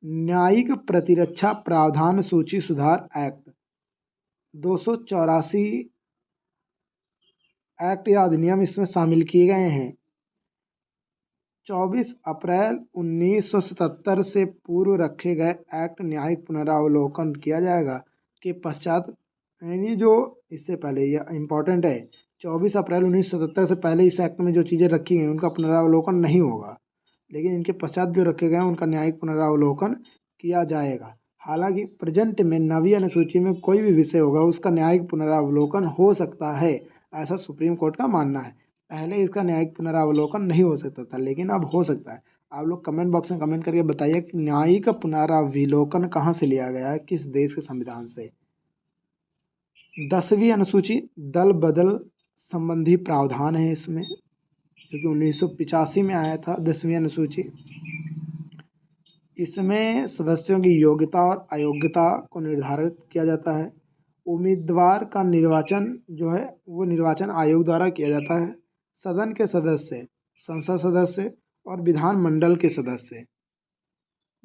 Speaker 1: न्यायिक प्रतिरक्षा प्रावधान सूची सुधार एक्ट। 284 एक्ट या अधिनियम इसमें शामिल किए गए हैं। 24 अप्रैल 1977 से पूर्व रखे गए एक्ट न्यायिक पुनरावलोकन किया जाएगा के पश्चात, यानी जो इससे पहले, यह इम्पोर्टेंट है, 24 अप्रैल 1977 से पहले इस एक्ट में जो चीज़ें रखी गई उनका पुनरावलोकन नहीं होगा, लेकिन इनके पश्चात जो रखे गए हैं उनका न्यायिक पुनरावलोकन किया जाएगा। हालांकि प्रेजेंट में 9वीं अनुसूची में कोई भी विषय होगा उसका न्यायिक पुनरावलोकन हो सकता है, ऐसा सुप्रीम कोर्ट का मानना है। पहले इसका न्यायिक पुनरावलोकन नहीं हो सकता था, लेकिन अब हो सकता है। आप लोग कमेंट बॉक्स में कमेंट करके बताइए कि न्यायिक पुनरावलोकन कहाँ से लिया गया है, किस देश के संविधान से। 10वीं अनुसूची दल बदल संबंधी प्रावधान है इसमें, जो कि 1985 में आया था। 10वीं अनुसूची, इसमें सदस्यों की योग्यता और अयोग्यता को निर्धारित किया जाता है। उम्मीदवार का निर्वाचन जो है वो निर्वाचन आयोग द्वारा किया जाता है। सदन के सदस्य, संसद सदस्य और विधानमंडल के सदस्य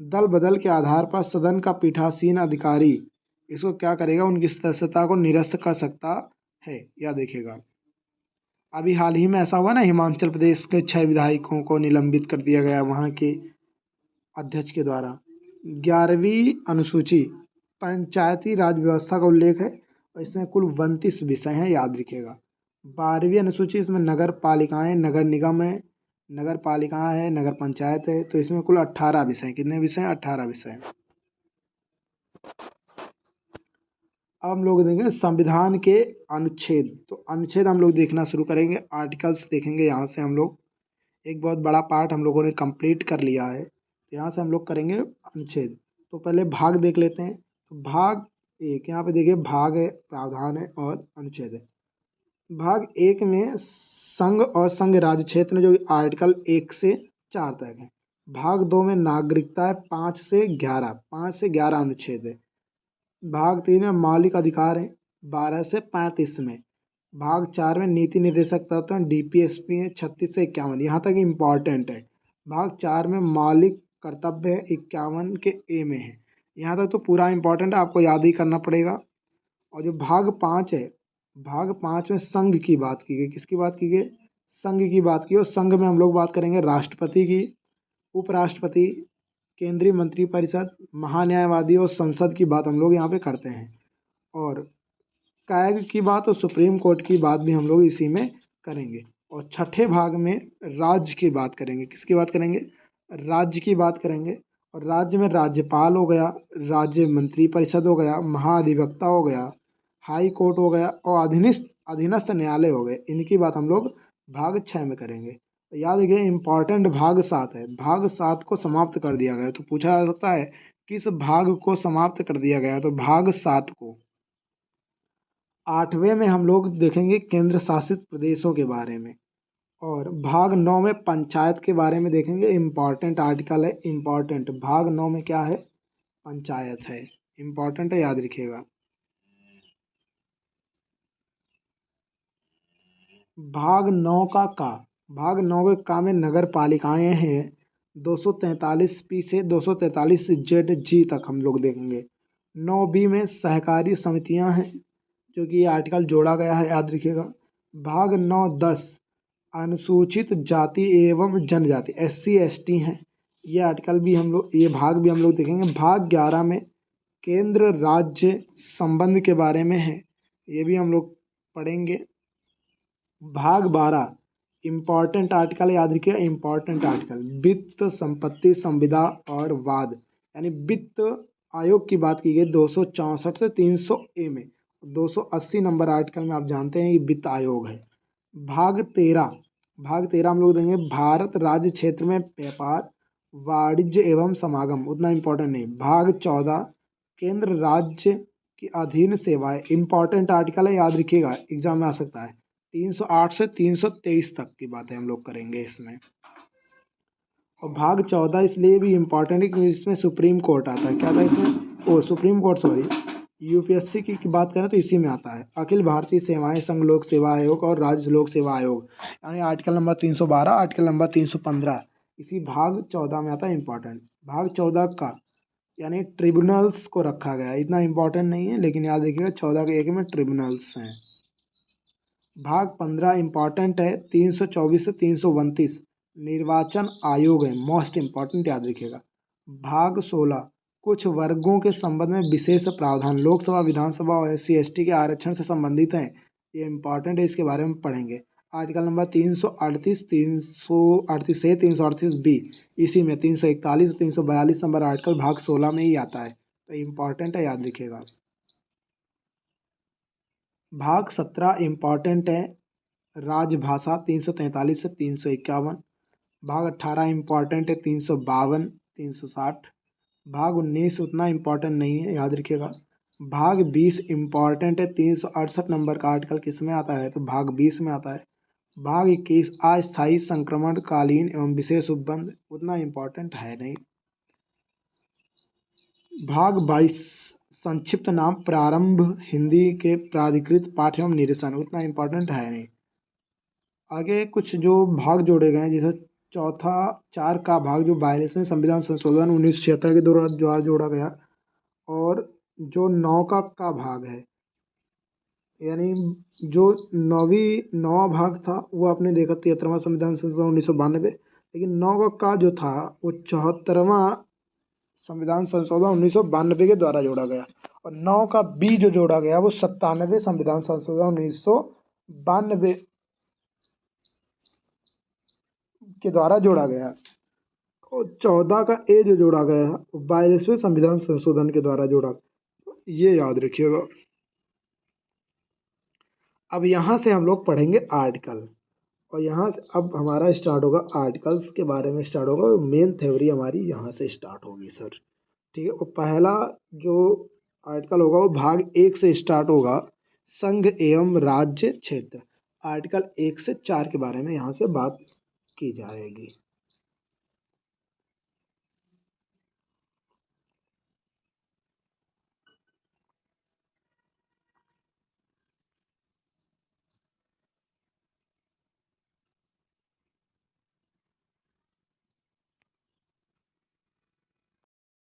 Speaker 1: दल बदल के आधार पर सदन का पीठासीन अधिकारी इसको क्या करेगा, उनकी सदस्यता को निरस्त कर सकता है, याद रखिएगा। अभी हाल ही में ऐसा हुआ ना, हिमाचल प्रदेश के 6 विधायकों को निलंबित कर दिया गया वहाँ के अध्यक्ष के द्वारा। 11वीं अनुसूची पंचायती राज व्यवस्था का उल्लेख है और इसमें कुल 29 विषय हैं, याद रखिएगा। 12वीं अनुसूची, इसमें नगर पालिकाएं, नगर निगम है, नगर पालिका है, नगर पंचायत है। तो इसमें कुल 18 विषय। कितने विषय हैं? 18 विषय। अब हम लोग देखेंगे संविधान के अनुच्छेद। तो अनुच्छेद हम लोग देखना शुरू करेंगे, आर्टिकल्स देखेंगे। यहाँ से हम लोग एक बहुत बड़ा पार्ट हम लोगों ने कंप्लीट कर लिया है। तो यहाँ से हम लोग करेंगे अनुच्छेद। तो पहले भाग देख लेते हैं। तो भाग 1, यहाँ पे देखिए भाग है, प्रावधान है और अनुच्छेद है। भाग 1 में
Speaker 2: संघ और संघ राज्य क्षेत्र में जो आर्टिकल 1 से 4 तक है। भाग 2 में नागरिकता है 5 से 11 अनुच्छेद है। भाग 3 में मौलिक अधिकार है 12 से 35 में। भाग 4 में नीति निर्देशक तत्व हैं DPSP है 36 से 51, यहाँ तक इम्पॉर्टेंट है। भाग 4 में मौलिक कर्तव्य है 51 के ए में है। यहाँ तक तो पूरा इम्पॉर्टेंट है, आपको याद ही करना पड़ेगा। और जो भाग 5 है, भाग 5 में संघ की बात की गई। किसकी बात की गई? संघ की बात की। और संघ में हम लोग बात करेंगे राष्ट्रपति की, उपराष्ट्रपति, केंद्रीय मंत्रिपरिषद, महान्यायवादी और संसद की बात हम लोग यहाँ पे करते हैं। और कैग की बात और सुप्रीम कोर्ट की बात भी हम लोग इसी में करेंगे। और छठे भाग में राज्य की बात करेंगे। किसकी बात करेंगे? राज्य की बात करेंगे। और राज्य में राज्यपाल हो गया, राज्य मंत्रिपरिषद हो गया, महाधिवक्ता हो गया, हाई कोर्ट हो गया और अधीनस्थ न्यायालय हो गए। इनकी बात हम लोग भाग 6 में करेंगे। तो याद रखिए इम्पॉर्टेंट भाग 7 है। भाग 7 को समाप्त कर दिया गया। तो पूछा जा सकता है किस भाग को समाप्त कर दिया गया? तो भाग 7 को। 8वें में हम लोग देखेंगे केंद्र शासित प्रदेशों के बारे में। और भाग 9 में पंचायत के बारे में देखेंगे। इम्पॉर्टेंट आर्टिकल है, इम्पॉर्टेंट। भाग 9 में क्या है? पंचायत है, इम्पॉर्टेंट है, याद रखिएगा। भाग 9 का भाग 9 के का में नगर पालिकाएँ हैं 243 पी से 243 जेड जी तक हम लोग देखेंगे। 9 बी में सहकारी समितियां हैं, जो कि ये आर्टिकल जोड़ा गया है, याद रखिएगा। भाग 9-10 अनुसूचित जाति एवं जनजाति SC ST हैं, ये आर्टिकल भी हम लोग, ये भाग भी हम लोग देखेंगे। भाग 11 में केंद्र राज्य संबंध के बारे में है, ये भी हम लोग पढ़ेंगे। भाग 12 इम्पॉर्टेंट आर्टिकल, याद रखिए इम्पॉर्टेंट आर्टिकल, वित्त, संपत्ति, संविदा और वाद, यानी वित्त आयोग की बात की गई 264 से 300 ए में। 280 नंबर आर्टिकल में आप जानते हैं कि वित्त आयोग है। भाग 13 हम लोग देंगे भारत राज्य क्षेत्र में व्यापार, वाणिज्य एवं समागम, उतना इम्पोर्टेंट नहीं। भाग 14 केंद्र राज्य की अधीन सेवाएं, इम्पॉर्टेंट आर्टिकल है, याद रखिएगा, एग्जाम में आ सकता है। 308 से 323 तक की बातें हम लोग करेंगे इसमें। और भाग 14 इसलिए भी इम्पॉर्टेंट है क्योंकि इसमें सुप्रीम कोर्ट आता है। क्या था इसमें? सुप्रीम कोर्ट, सॉरी, UPSC की बात करें तो इसी में आता है। अखिल भारतीय सेवाएं संघ लोक सेवा आयोग और राज्य लोक सेवा आयोग, यानी आर्टिकल नंबर 312, आर्टिकल नंबर 315 इसी भाग 14 में आता है, इम्पॉर्टेंट। भाग 14 का यानी ट्रिब्यूनल्स को रखा गया है, इतना इम्पोर्टेंट नहीं है, लेकिन याद रखिएगा 14 के एक में ट्रिब्यूनल्स हैं। भाग 15 इम्पॉर्टेंट है, 324 से 329 निर्वाचन आयोग है, मोस्ट इम्पॉर्टेंट, याद रखिएगा। भाग 16 कुछ वर्गों के संबंध में विशेष प्रावधान, लोकसभा, विधानसभा और SC ST के आरक्षण से संबंधित हैं, ये इम्पॉर्टेंट है, इसके बारे में पढ़ेंगे। आर्टिकल नंबर 338, 338 से 338 बी, इसी में 341 और 342 नंबर आर्टिकल भाग 16 में ही आता है, तो इम्पॉर्टेंट है, याद रखिएगा। भाग 17 इम्पॉर्टेंट है, राजभाषा, 343 से 351। भाग 18 इम्पॉर्टेंट है, 352, 360। भाग 19 उतना इम्पॉर्टेंट नहीं है, याद रखिएगा। भाग 20 इम्पॉर्टेंट है, 368 नंबर का आर्टिकल किस में आता है? तो भाग 20 में आता है। भाग 21 अस्थायी संक्रमण कालीन एवं विशेष उपबंध, उतना इम्पॉर्टेंट है नहीं। भाग 22 संक्षिप्त नाम प्रारंभ, हिंदी के प्राधिकृत पाठ एवं निरसन, उतना इम्पोर्टेंट है नहीं। आगे कुछ जो भाग जोड़े गए हैं, जैसे चौथा 4 का भाग जो 42वें संविधान संशोधन 1976 के द्वारा जोड़ा गया, और जो 9 का भाग है, यानी जो 9वां भाग था वो आपने देखा 73वां संविधान संशोधन 1992, लेकिन 9 का जो था वो 74वां संविधान संशोधन 1992 के द्वारा जोड़ा गया। और 9 का बी जो जोड़ा गया वो 97वें संविधान संशोधन 1992 के द्वारा जोड़ा गया। और 14 का ए जो जोड़ा गया वो 42वें संविधान संशोधन के द्वारा जोड़ा, ये याद रखिएगा। अब यहाँ से हम लोग पढ़ेंगे आर्टिकल, और यहाँ से अब हमारा स्टार्ट होगा आर्टिकल्स के बारे में, स्टार्ट होगा मेन थ्योरी हमारी यहाँ से स्टार्ट होगी सर, ठीक है। और पहला जो आर्टिकल होगा वो भाग 1 से स्टार्ट होगा, संघ एवं राज्य क्षेत्र। आर्टिकल 1 से 4 के बारे में यहाँ से बात की जाएगी।